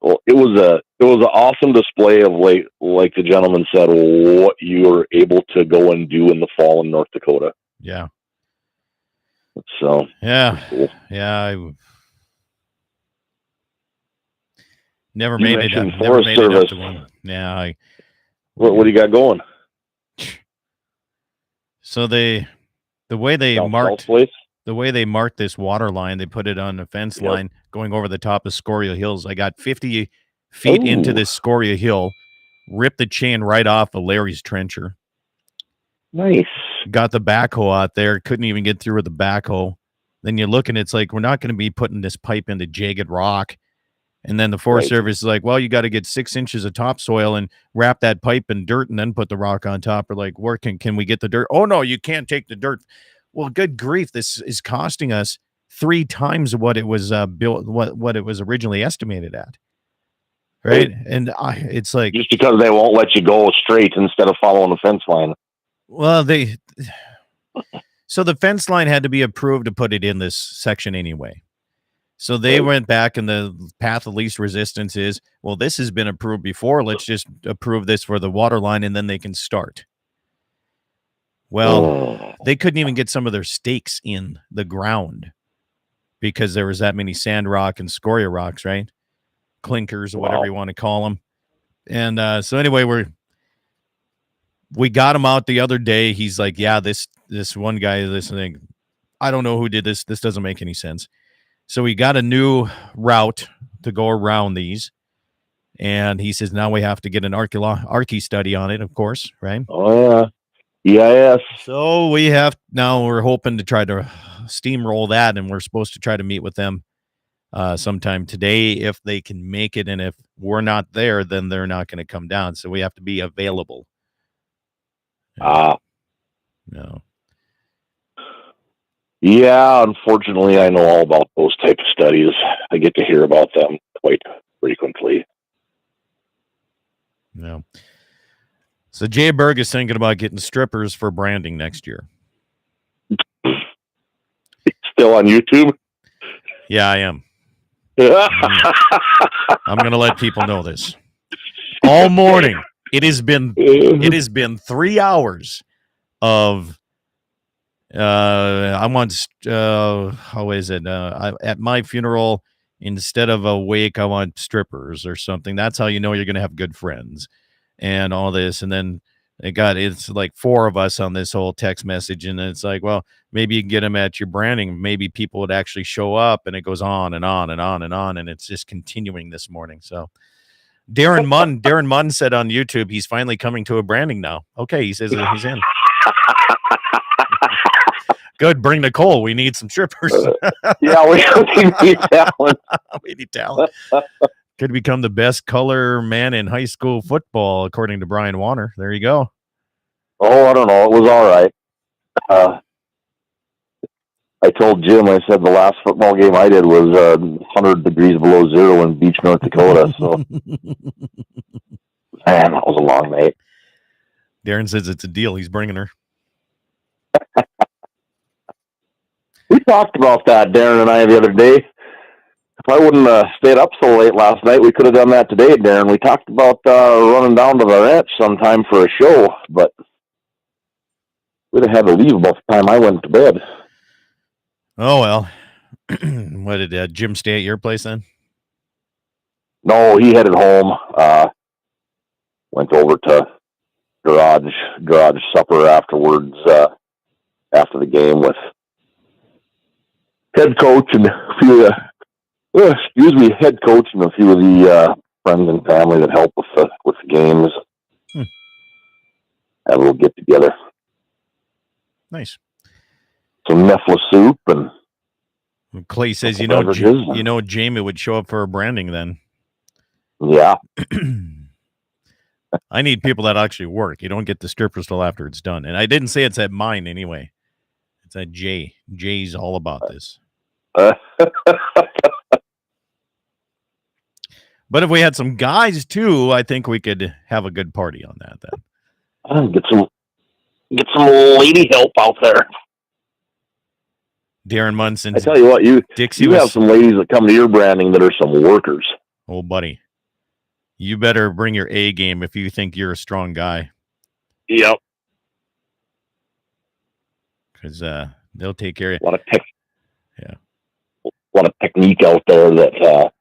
well, it was an awesome display of like the gentleman said, what you were able to go and do in the fall in North Dakota. Yeah. So cool. I never made it. Forest Service. Yeah. What do you got going? So the way they marked this water line, they put it on a fence line going over the top of Scoria Hills. I got 50 feet into this Scoria Hill, ripped the chain right off of Larry's trencher. Nice. Got the backhoe out there, couldn't even get through with the backhoe. Then you look and it's like, we're not going to be putting this pipe into jagged rock. And then the Forest Service is like, well, you got to get 6 inches of topsoil and wrap that pipe in dirt and then put the rock on top. Or like, where can we get the dirt? Oh, no, you can't take the dirt. Well, good grief. This is costing us 3 times what it was built, what it was originally estimated at. Right. And it's like, just because they won't let you go straight instead of following the fence line. Well, so the fence line had to be approved to put it in this section anyway. So they went back, and the path of least resistance is, well, this has been approved before. Let's just approve this for the water line, and then they can start. Well, they couldn't even get some of their stakes in the ground because there was that many sand rock and scoria rocks, right? Clinkers or whatever you want to call them. And so anyway, we got him out the other day. He's like, yeah, this one guy, this thing, I don't know who did this. This doesn't make any sense. So we got a new route to go around these. And he says, now we have to get an archae study on it, of course, right? Oh, yeah. Yes. So we're hoping to try to steamroll that, and we're supposed to try to meet with them sometime today if they can make it. And if we're not there, then they're not going to come down. So we have to be available. No. Yeah, unfortunately, I know all about those type of studies. I get to hear about them quite frequently. No. So Jay Berg is thinking about getting strippers for branding next year. Still on YouTube? Yeah, I am. I'm going to let people know this. All morning, it has been 3 hours of I want, how is it? At my funeral, instead of a wake, I want strippers or something. That's how you know you're going to have good friends and all this. And then it's like 4 of us on this whole text message. And it's like, well, maybe you can get them at your branding. Maybe people would actually show up, and it goes on and on and on and on. And it's just continuing this morning. So Darren Munn said on YouTube, he's finally coming to a branding now. Okay. He says he's in. Good. Bring Nicole. We need some strippers. Yeah, we need talent. We need talent. Could become the best color man in high school football, according to Brian Warner. There you go. Oh, I don't know. It was all right. I told Jim, I said the last football game I did was 100 degrees below zero in Beach, North Dakota. So, man, that was a long night. Darren says it's a deal. He's bringing her. We talked about that, Darren and I, the other day. If I wouldn't have stayed up so late last night, we could have done that today, Darren. We talked about running down to the ranch sometime for a show, but we'd have had to leave by the time I went to bed. Oh, well. What did Jim stay at your place then? No, he headed home. Went over to garage supper afterwards, after the game with head coach and a few of head coach and a few of the friends and family that help with the games. Have a little get together. Nice. Some Nefla soup and Clay says, you know, Jamie would show up for a branding then. Yeah. I need people that actually work. You don't get the strippers till after it's done. And I didn't say it's at mine anyway. It's at Jay. Jay's all about this. But if we had some guys too, I think we could have a good party on that then. Get some lady help out there. Darren Munson. I tell you what, you have some ladies that come to your branding that are some workers. Oh, buddy. You better bring your A game if you think you're a strong guy. Yep. Because they'll take care of you. A lot of technique out there that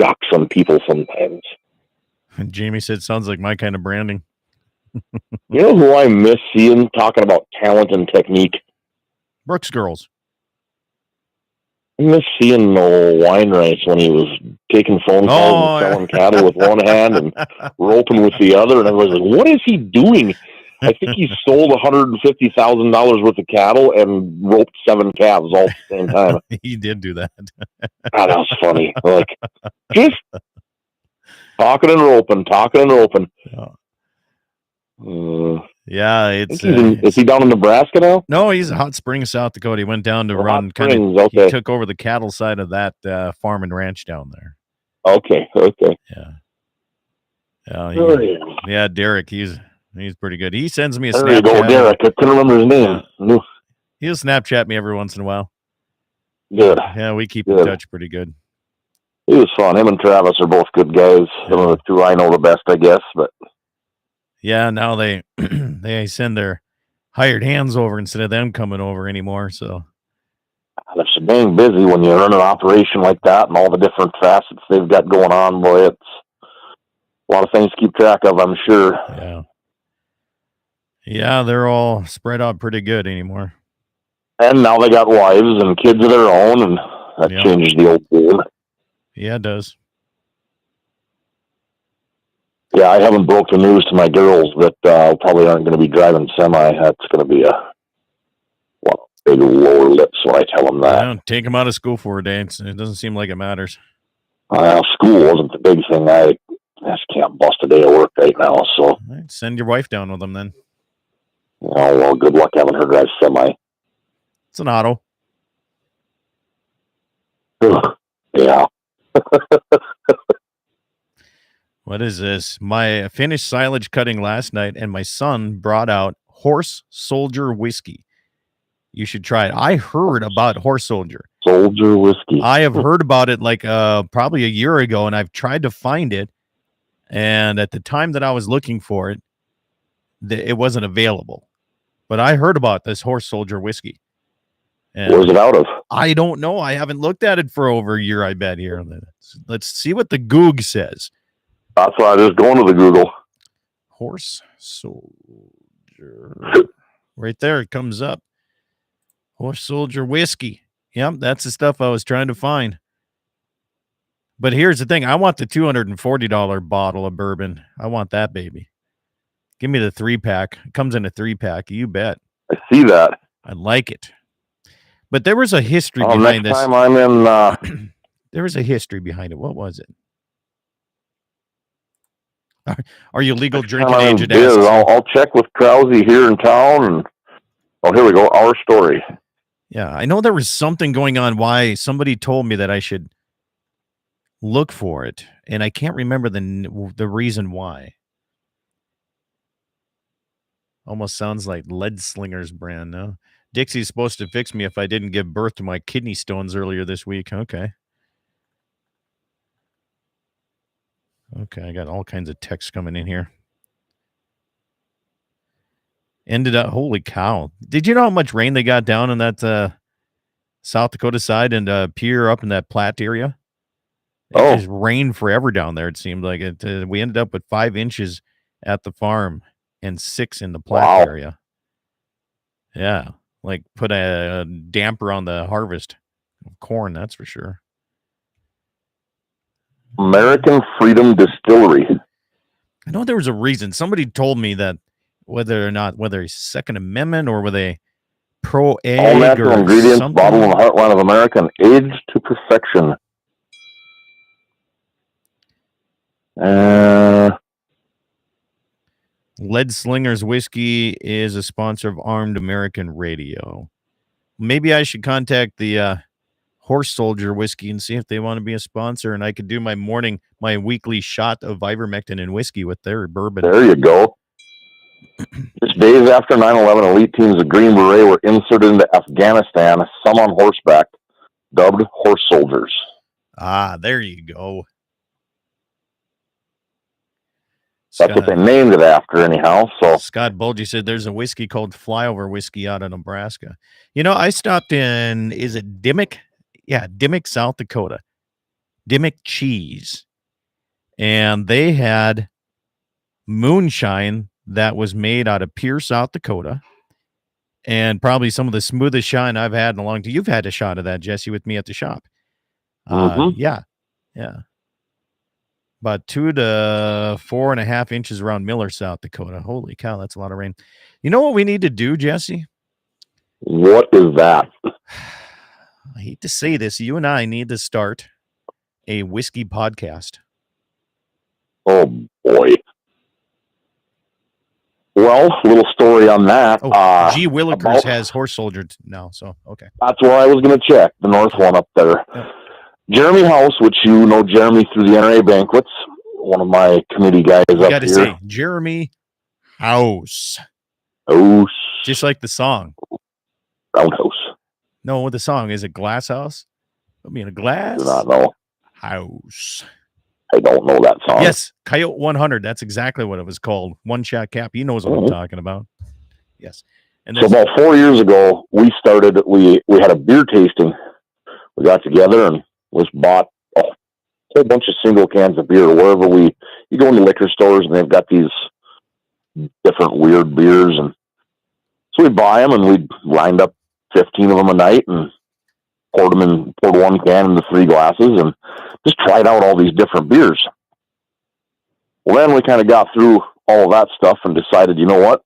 shocks some people sometimes. And Jamie said, sounds like my kind of branding. You know who I miss seeing talking about talent and technique? Brooks Girls. I miss seeing Weinreich when he was taking phone calls and selling cattle with one hand and roping with the other. And I was like, what is he doing? I think he sold $150,000 worth of cattle and roped 7 calves all at the same time. He did do that. That was funny. Like, just talking and roping. Yeah, it's. Is he down in Nebraska now? No, he's in Hot Springs, South Dakota. He went down to run. Okay. He took over the cattle side of that farm and ranch down there. Okay. Yeah, Derek. He's pretty good. He sends me a Snapchat. There you go, Derek. I couldn't remember his name. Yeah. He'll Snapchat me every once in a while. Good. Yeah, we keep in touch pretty good. He was fun. Him and Travis are both good guys. Some of the two I know the best, I guess, but. Yeah, now they send their hired hands over instead of them coming over anymore. So they're so dang busy when you run an operation like that and all the different facets they've got going on. Boy, it's a lot of things to keep track of, I'm sure. Yeah, they're all spread out pretty good anymore. And now they got wives and kids of their own, and that changes the old game. Yeah, it does. Yeah, I haven't broke the news to my girls that probably aren't going to be driving semi. That's going to be a big lower lips when I tell them that. Yeah, take them out of school for a day. It doesn't seem like it matters. School wasn't the big thing. I just can't bust a day of work right now. So right, send your wife down with them then. Oh, well, good luck having her drive semi. It's an auto. Yeah. What is this? I finished silage cutting last night, and my son brought out Horse Soldier whiskey. You should try it. I heard about Horse Soldier. Soldier whiskey. I have heard about it like probably a year ago, and I've tried to find it. And at the time that I was looking for it, it wasn't available. But I heard about this Horse Soldier whiskey. Where's it out of? I don't know. I haven't looked at it for over a year, I bet here. Let's see what the Goog says. That's why I was going to the Google. Horse Soldier. Right there, it comes up. Horse Soldier whiskey. Yep, that's the stuff I was trying to find. But here's the thing. I want the $240 bottle of bourbon. I want that baby. Give me the 3-pack. It comes in a 3-pack. You bet. I see that. I like it. But there was a history behind this. Next time I'm in... There was a history behind it. What was it? Are you legal drinking age at I'll check with Krause here in town. And here we go. Our story. Yeah, I know there was something going on why somebody told me that I should look for it, and I can't remember the reason why. Almost sounds like Lead Slinger's brand, no? Dixie's supposed to fix me if I didn't give birth to my kidney stones earlier this week. Okay, I got all kinds of texts coming in here. Ended up, holy cow. Did you know how much rain they got down in that South Dakota side and Pierre up in that Platte area? It just rained forever down there, it seemed like it. We ended up with 5 inches at the farm and 6 in the Platte area. Yeah, like put a damper on the harvest of corn, that's for sure. American Freedom Distillery. I know there was a reason. Somebody told me that whether it's Second Amendment or whether they pro-egg all natural or ingredients, something. bottled in the heartland of America and aged to perfection. Lead Slingers Whiskey is a sponsor of Armed American Radio. Maybe I should contact the Horse Soldier Whiskey and see if they want to be a sponsor, and I could do my weekly shot of ivermectin and whiskey with their bourbon. There you go. Just days after 9/11, elite teams of Green Beret were inserted into Afghanistan, some on horseback, dubbed Horse Soldiers. Ah, there you go. That's what they named it after, anyhow. So Scott Bulgy said there's a whiskey called Flyover Whiskey out of Nebraska. You know, I stopped in, is it Dimmick? Yeah, Dimmick, South Dakota. Dimmick Cheese. And they had moonshine that was made out of Pierre, South Dakota. And probably some of the smoothest shine I've had in a long time. You've had a shot of that, Jesse, with me at the shop. Yeah. About 2 to 4.5 inches around Miller, South Dakota. Holy cow, that's a lot of rain. You know what we need to do, Jesse? What is that? I hate to say this. You and I need to start a whiskey podcast. Oh, boy. Well, little story on that. G. Willikers has Horse Soldier now, so okay. That's where I was going to check, the north one up there. Yep. Jeremy House, which you know Jeremy through the NRA banquets, one of my committee guys up here. You got to say, Jeremy House. House. Just like the song. Roundhouse. No, the song. Is it Glass House? I mean, a glass? I do not know. House. I don't know that song. Yes, Coyote 100. That's exactly what it was called. One Shot Cap. He knows what I'm talking about. Yes. And so about 4 years ago, we had a beer tasting. We got together and bought a whole bunch of single cans of beer wherever you go into liquor stores and they've got these different weird beers. And so we buy them and we lined up 15 of them a night and poured one can into 3 glasses and just tried out all these different beers. Well, then we kind of got through all of that stuff and decided, you know what?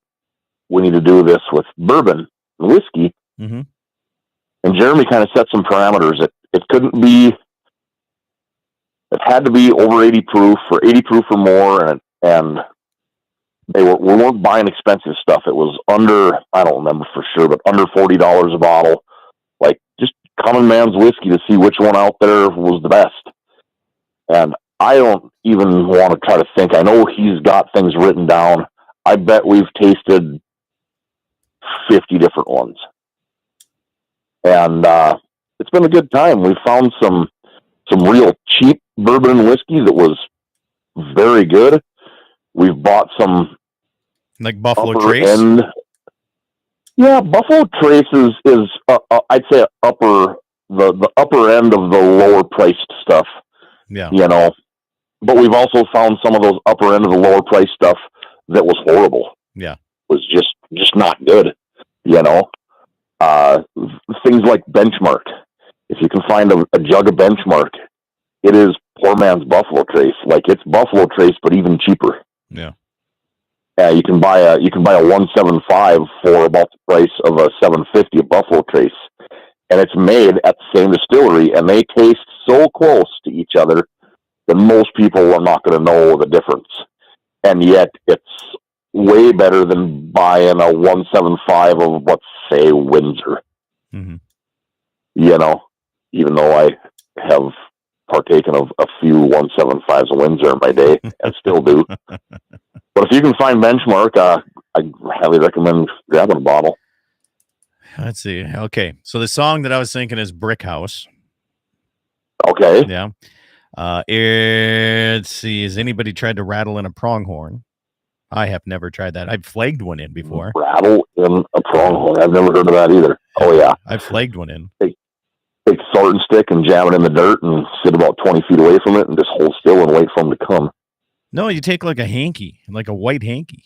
We need to do this with bourbon and whiskey. Mm-hmm. And Jeremy kind of set some parameters. It couldn't be, it had to be over 80 proof or 80 proof or more. And we weren't buying expensive stuff. It was under, I don't remember for sure, but under $40 a bottle. Like just common man's whiskey to see which one out there was the best. And I don't even want to try to think. I know he's got things written down. I bet we've tasted 50 different ones. And it's been a good time. We found some real cheap bourbon and whiskey that was very good. We've bought some like Buffalo Trace. Yeah, Buffalo Trace is I'd say the upper end of the lower priced stuff. Yeah. But we've also found some of those upper end of the lower price stuff that was horrible. Yeah. Was just not good. Things like Benchmark. If you can find a jug of Benchmark, it is poor man's Buffalo Trace. Like it's Buffalo Trace, but even cheaper. Yeah. You can buy a 175 for about the price of a 750 of Buffalo Trace, and it's made at the same distillery, and they taste so close to each other that most people are not going to know the difference. And yet, it's way better than buying a 175 of, let's say, Windsor. Mm-hmm. Even though I have partaken of a few 175s of Windsor in my day, and still do. But if you can find Benchmark, I highly recommend grabbing a bottle. Let's see. Okay. So the song that I was thinking is Brick House. Okay. Yeah. Let's see. Has anybody tried to rattle in a pronghorn? I have never tried that. I've flagged one in before. Rattle in a pronghorn. I've never heard of that either. Oh, yeah. I've flagged one in. Take a sorting stick and jam it in the dirt and sit about 20 feet away from it and just hold still and wait for them to come. No, you take like a hanky, like a white hanky,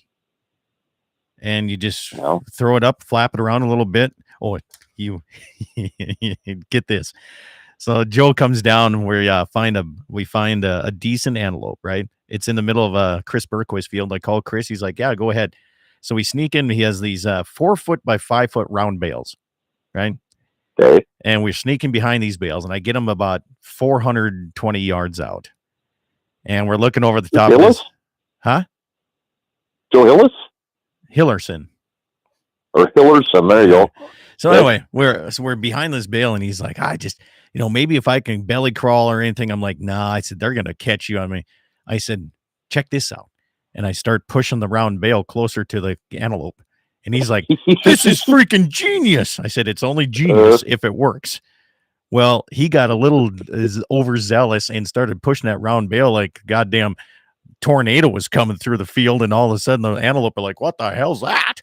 and you just throw it up, flap it around a little bit. Oh, you get this. So Joe comes down and we find a decent antelope, right? It's in the middle of a Chris Burquist field. I call Chris. He's like, yeah, go ahead. So we sneak in. He has these 4 foot by 5 foot round bales, right? Okay. And we're sneaking behind these bales, and I get them about 420 yards out. And we're looking over the top of this. Huh? Joe Hillis? Hillerson. Or Hillerson. There you go. So anyway, we're behind this bale, and he's like, I just, maybe if I can belly crawl or anything. I'm like, nah. I said, they're going to catch you on me. I said, check this out. And I start pushing the round bale closer to the antelope. And he's like, this is freaking genius. I said, it's only genius if it works. Well, he got a little overzealous and started pushing that round bale like goddamn tornado was coming through the field. And all of a sudden the antelope are like, what the hell's that?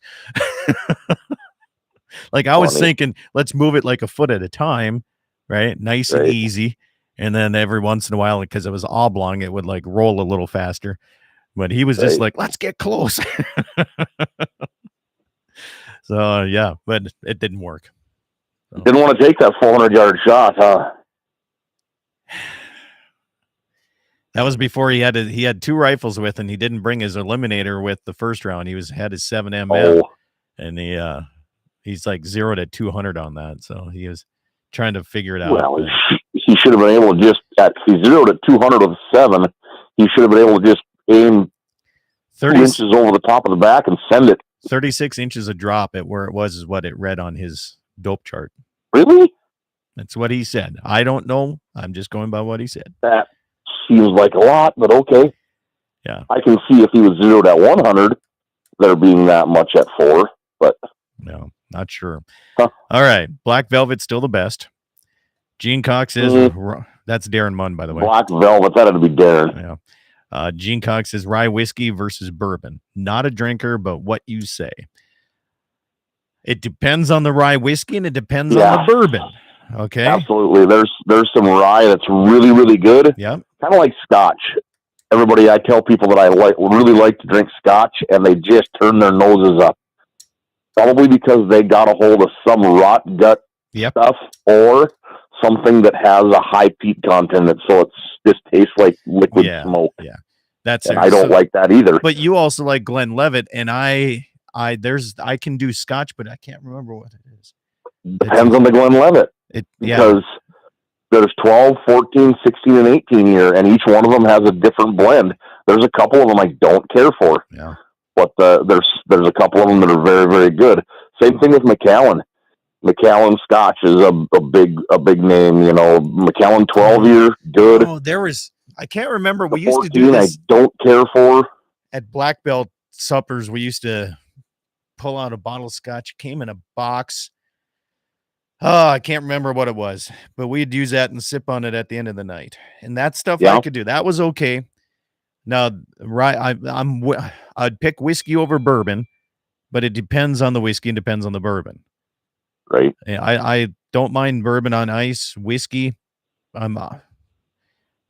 Like I was thinking, let's move it like a foot at a time, right? Nice and easy. And then every once in a while, because it was oblong, it would like roll a little faster. But he was just like, let's get close. So, yeah, but it didn't work. So. Didn't want to take that 400-yard shot, huh? That was before he had 2 rifles with, and he didn't bring his eliminator with the first round. He had his 7mm, and he's like 0 to 200 on that. So he was trying to figure it out. Well, he should have been able to just at 0 to 200 with 7. He should have been able to just aim 2 inches over the top of the back and send it. 36 inches a drop at where it was is what it read on his dope chart. Really? That's what he said. I don't know. I'm just going by what he said. That seems like a lot, but okay. Yeah. I can see if he was 0 to 100, there being that much at 4, but no, not sure. Huh. All right. Black Velvet's still the best. Gene Cox is that's Darren Munn, by the way. Black Velvet, that had to be Darren. Yeah. Gene Cox is rye whiskey versus bourbon. Not a drinker, but what you say. It depends on the rye whiskey and it depends on the bourbon. Okay. Absolutely. There's some rye that's really, really good. Yeah. Kind of like Scotch. I tell people that I really like to drink Scotch, and they just turn their noses up. Probably because they got a hold of some rot gut stuff or something that has a high peat content, so it just tastes like liquid smoke. Yeah, I don't like that either. But you also like Glenlivet, and I can do Scotch, but I can't remember what it is. Depends on the Glenlivet. Because there's 12, 14, 16, and 18 year, and each one of them has a different blend. There's a couple of them I don't care for. Yeah. But there's a couple of them that are very, very good. Same thing with Macallan. Macallan Scotch is a big name, Macallan 12 year, good. Oh, I can't remember. We used to do this. I don't care for. At Black Belt suppers, we used to pull out a bottle of Scotch. It came in a box. Oh, I can't remember what it was, but we'd use that and sip on it at the end of the night. And that stuff I could do. That was okay. Now, I'd pick whiskey over bourbon, but it depends on the whiskey and depends on the bourbon. Right. I don't mind bourbon on ice. Whiskey, I'm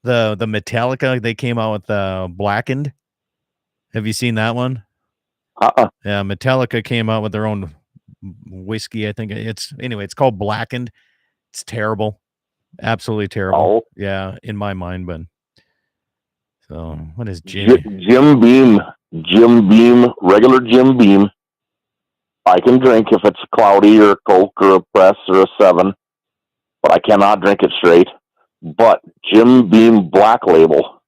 the Metallica, they came out with blackened. Have you seen that one? Yeah, Metallica came out with their own whiskey. I think it's called blackened. It's terrible. Absolutely terrible. Oh. Yeah, in my mind, but so what is Jamie? Jim Beam, regular Jim Beam. I can drink if it's cloudy or a Coke or a Press or a 7, but I cannot drink it straight. But Jim Beam Black Label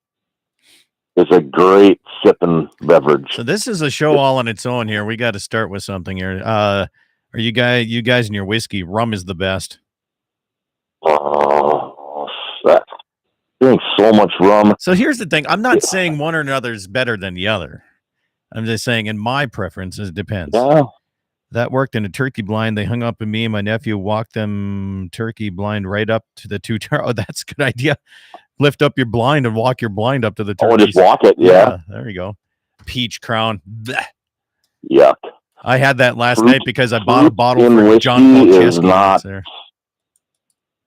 is a great sipping beverage. So this is a show all on its own here. We got to start with something here. Are you guys in your whiskey? Rum is the best. Drink so much rum. So here's the thing. I'm not saying one or another is better than the other. I'm just saying in my preferences, it depends. Yeah. That worked in a turkey blind. They hung up and me and my nephew walked them turkey blind right up to the two. Oh, that's a good idea. Lift up your blind and walk your blind up to the turkey. Oh, just walk it. Yeah. There you go. Peach Crown. Blech. Yuck. I had that last night because I bought a bottle for John is not.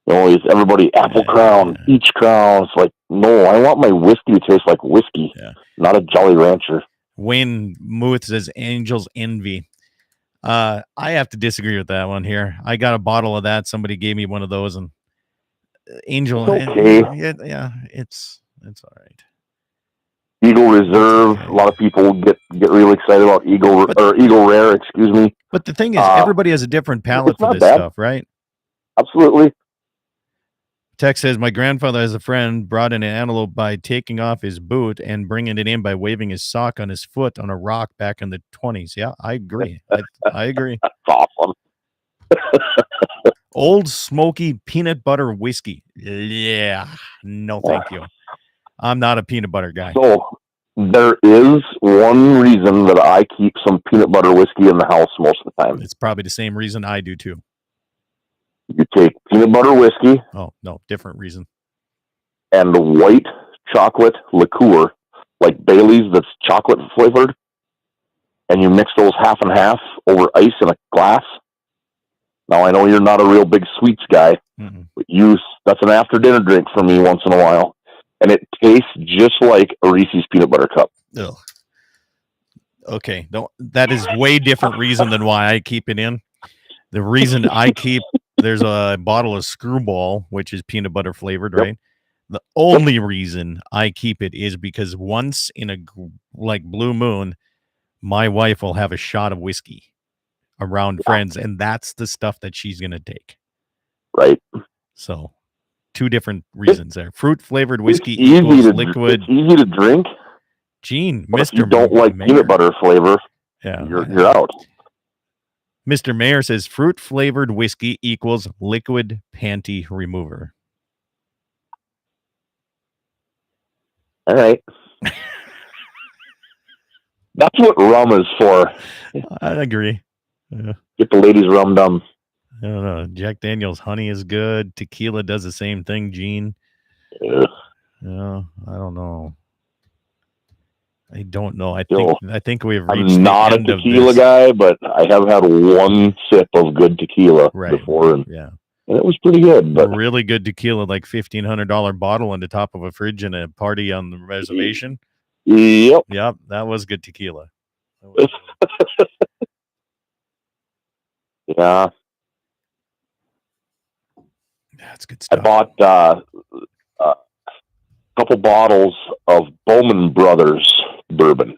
Always everybody Apple Crown, Peach Crown. It's like, no, I want my whiskey to taste like whiskey, not a Jolly Rancher. Wayne Muth says Angel's Envy. I have to disagree with that one here. I got a bottle of that. Somebody gave me one of those, and Angel. It's okay. It's all right. Eagle Reserve. A lot of people get really excited about Eagle Rare. Excuse me. But the thing is, everybody has a different palate for this stuff, right? Absolutely. Tex says, my grandfather, as a friend, brought in an antelope by taking off his boot and bringing it in by waving his sock on his foot on a rock back in the 20s. Yeah, I agree. I agree. That's awesome. Old Smoky peanut butter whiskey. Yeah, no thank you. I'm not a peanut butter guy. So there is one reason that I keep some peanut butter whiskey in the house most of the time. It's probably the same reason I do too. You take peanut butter whiskey. Oh, no, different reason. And white chocolate liqueur, like Bailey's that's chocolate flavored. And you mix those half and half over ice in a glass. Now, I know you're not a real big sweets guy, but that's an after dinner drink for me once in a while. And it tastes just like a Reese's peanut butter cup. Ugh. Okay, no, that is way different reason than why I keep it in. The reason I keep, there's a bottle of Screwball, which is peanut butter flavored, right? The only reason I keep it is because once in a blue moon, my wife will have a shot of whiskey around friends, and that's the stuff that she's going to take. Right. So, two different reasons there. Fruit flavored whiskey equals liquid. It's easy to drink. Gene, Mr. If you don't like Mayor. Peanut butter flavor, yeah, you're out. Mr. Mayor says fruit flavored whiskey equals liquid panty remover. All right. That's what rum is for. I agree. Yeah. Get the ladies rum dumb. I don't know. Jack Daniel's honey is good. Tequila does the same thing, Gene. Yeah. No, I don't know. I don't know. I think we've reached I'm not the end a tequila of this. guy, but I have had one sip of good tequila before, and it was pretty good. But a really good tequila, like $1,500 bottle on the top of a fridge in a party on the reservation. Yep, that was good tequila. Yeah, that's good stuff. I bought a couple bottles of Bowman Brothers bourbon,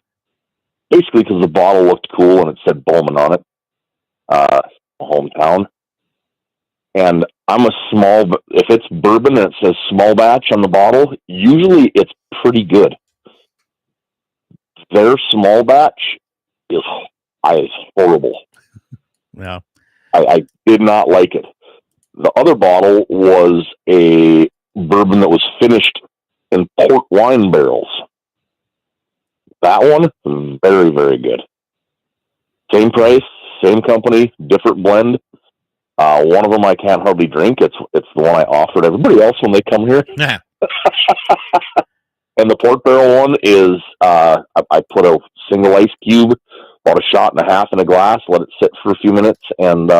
basically because the bottle looked cool and it said Bowman on it, hometown. And I'm if it's bourbon and it says small batch on the bottle, usually it's pretty good. Their small batch is horrible. Yeah. I did not like it. The other bottle was a bourbon that was finished in port wine barrels. That one, very, very good. Same price, same company, different blend. One of them I can't hardly drink. It's the one I offered everybody else when they come here. Yeah. And the port barrel one is, I put a single ice cube about a shot and a half in a glass, let it sit for a few minutes, and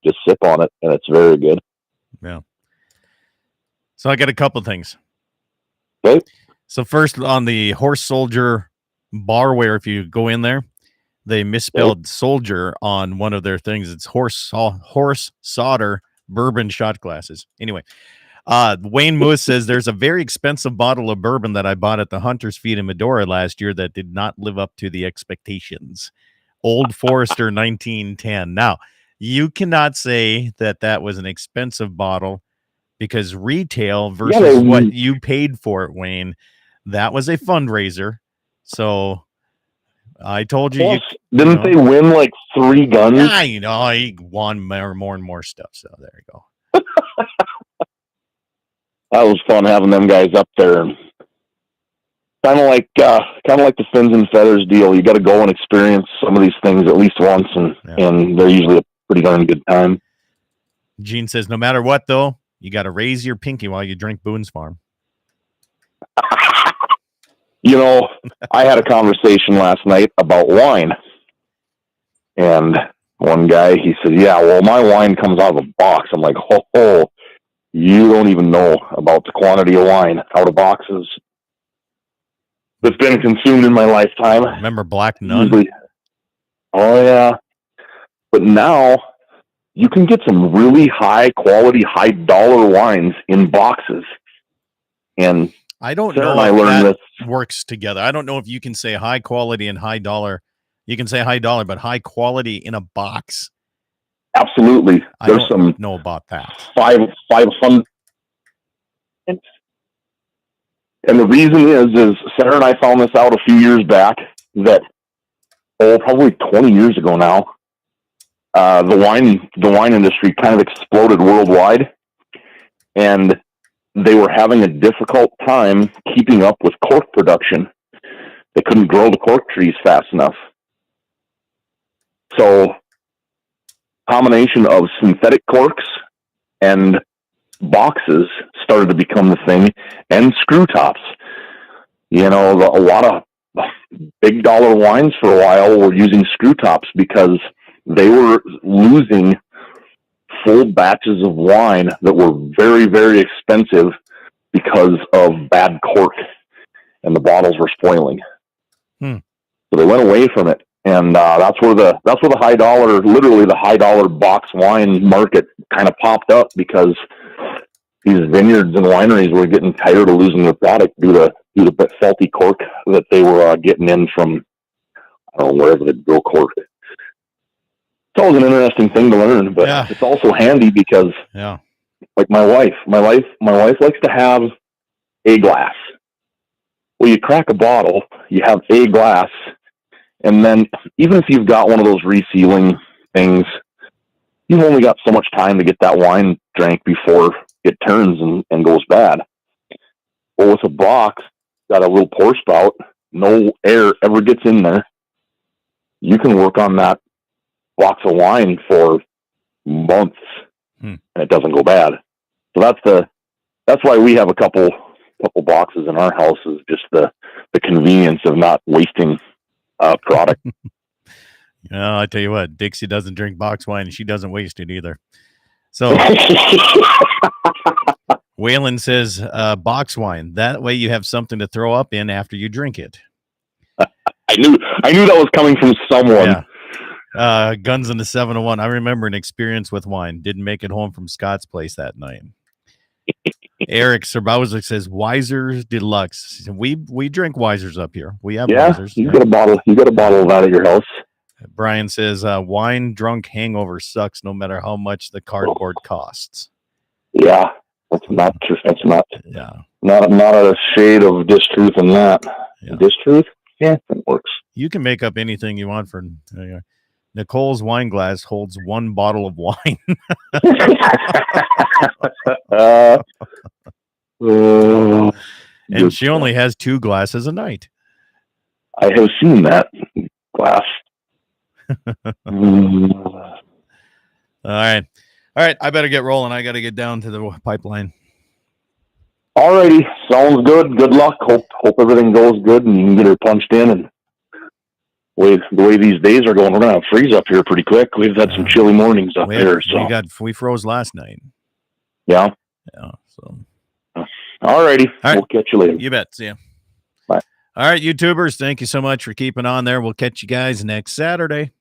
just sip on it, and it's very good. Yeah. So I got a couple things. Okay. So first, on the Horse Soldier barware, if you go in there, they misspelled soldier on one of their things. It's horse solder bourbon shot glasses. Anyway, Wayne Moose says there's a very expensive bottle of bourbon that I bought at the Hunter's Feed in Medora last year that did not live up to the expectations. Old Forester 1910. Now, you cannot say that that was an expensive bottle because retail versus what you paid for it, Wayne, that was a fundraiser. So I told you. Plus, didn't they win like 3 guns? Yeah, he won more and more stuff. So there you go. That was fun having them guys up there. Kind of like the Fins and Feathers deal. You got to go and experience some of these things at least once, and they're usually a pretty darn good time. Gene says, no matter what, though, you got to raise your pinky while you drink Boone's Farm. I had a conversation last night about wine. And one guy, he said, yeah, well, my wine comes out of a box. I'm like, oh, you don't even know about the quantity of wine out of boxes that's been consumed in my lifetime. Remember Black Nun? Usually, oh, yeah. But now you can get some really high quality, high dollar wines in boxes. And I don't Sarah know and if that this works together. I don't know if you can say high quality and high dollar. You can say high dollar, but high quality in a box. Absolutely. There's some know about that. 500. And the reason is Sarah and I found this out a few years back that, probably 20 years ago now, the wine industry kind of exploded worldwide, and they were having a difficult time keeping up with cork production. They couldn't grow the cork trees fast enough. So, combination of synthetic corks and boxes started to become the thing, and screw tops. A lot of big dollar wines for a while were using screw tops because they were losing full batches of wine that were very, very expensive because of bad cork, and the bottles were spoiling. So they went away from it, and that's where the high dollar, literally the high dollar box wine market kind of popped up, because these vineyards and wineries were getting tired of losing their product due to the faulty cork that they were getting in from, I don't know, wherever they grow cork. It's always an interesting thing to learn, but it's also handy because, like my wife likes to have a glass. Well, you crack a bottle, you have a glass, and then even if you've got one of those resealing things, you've only got so much time to get that wine drank before it turns and goes bad. Well, with a box, got a little pour spout, no air ever gets in there, you can work on that box of wine for months, and it doesn't go bad. So that's why we have a couple boxes in our house, is just the convenience of not wasting product. I tell you what, Dixie doesn't drink box wine, and she doesn't waste it either. So Waylon says box wine. That way you have something to throw up in after you drink it. I knew that was coming from someone. Yeah. Guns in the 701. I remember an experience with wine. Didn't make it home from Scott's place that night. Eric Serbowski says Wiser's Deluxe. We drink Wiser's up here. We have Wiser's. You got a bottle of that at your house. Brian says wine drunk hangover sucks no matter how much the cardboard costs. Yeah, that's not true. That's not. Yeah. Not a shade of distruth in that. Yeah. Distruth? Yeah, it works. You can make up anything you want for. Nicole's wine glass holds 1 bottle of wine. And she only has 2 glasses a night. I have seen that glass. All right. I better get rolling. I got to get down to the pipeline. Alrighty. Sounds good. Good luck. Hope everything goes good and you can get her punched in and the way these days are going, we're gonna have freeze up here pretty quick. We've had some chilly mornings up there. So we froze last night. Yeah. So. All righty. We'll catch you later. You bet. See ya. Bye. All right, YouTubers. Thank you so much for keeping on there. We'll catch you guys next Saturday.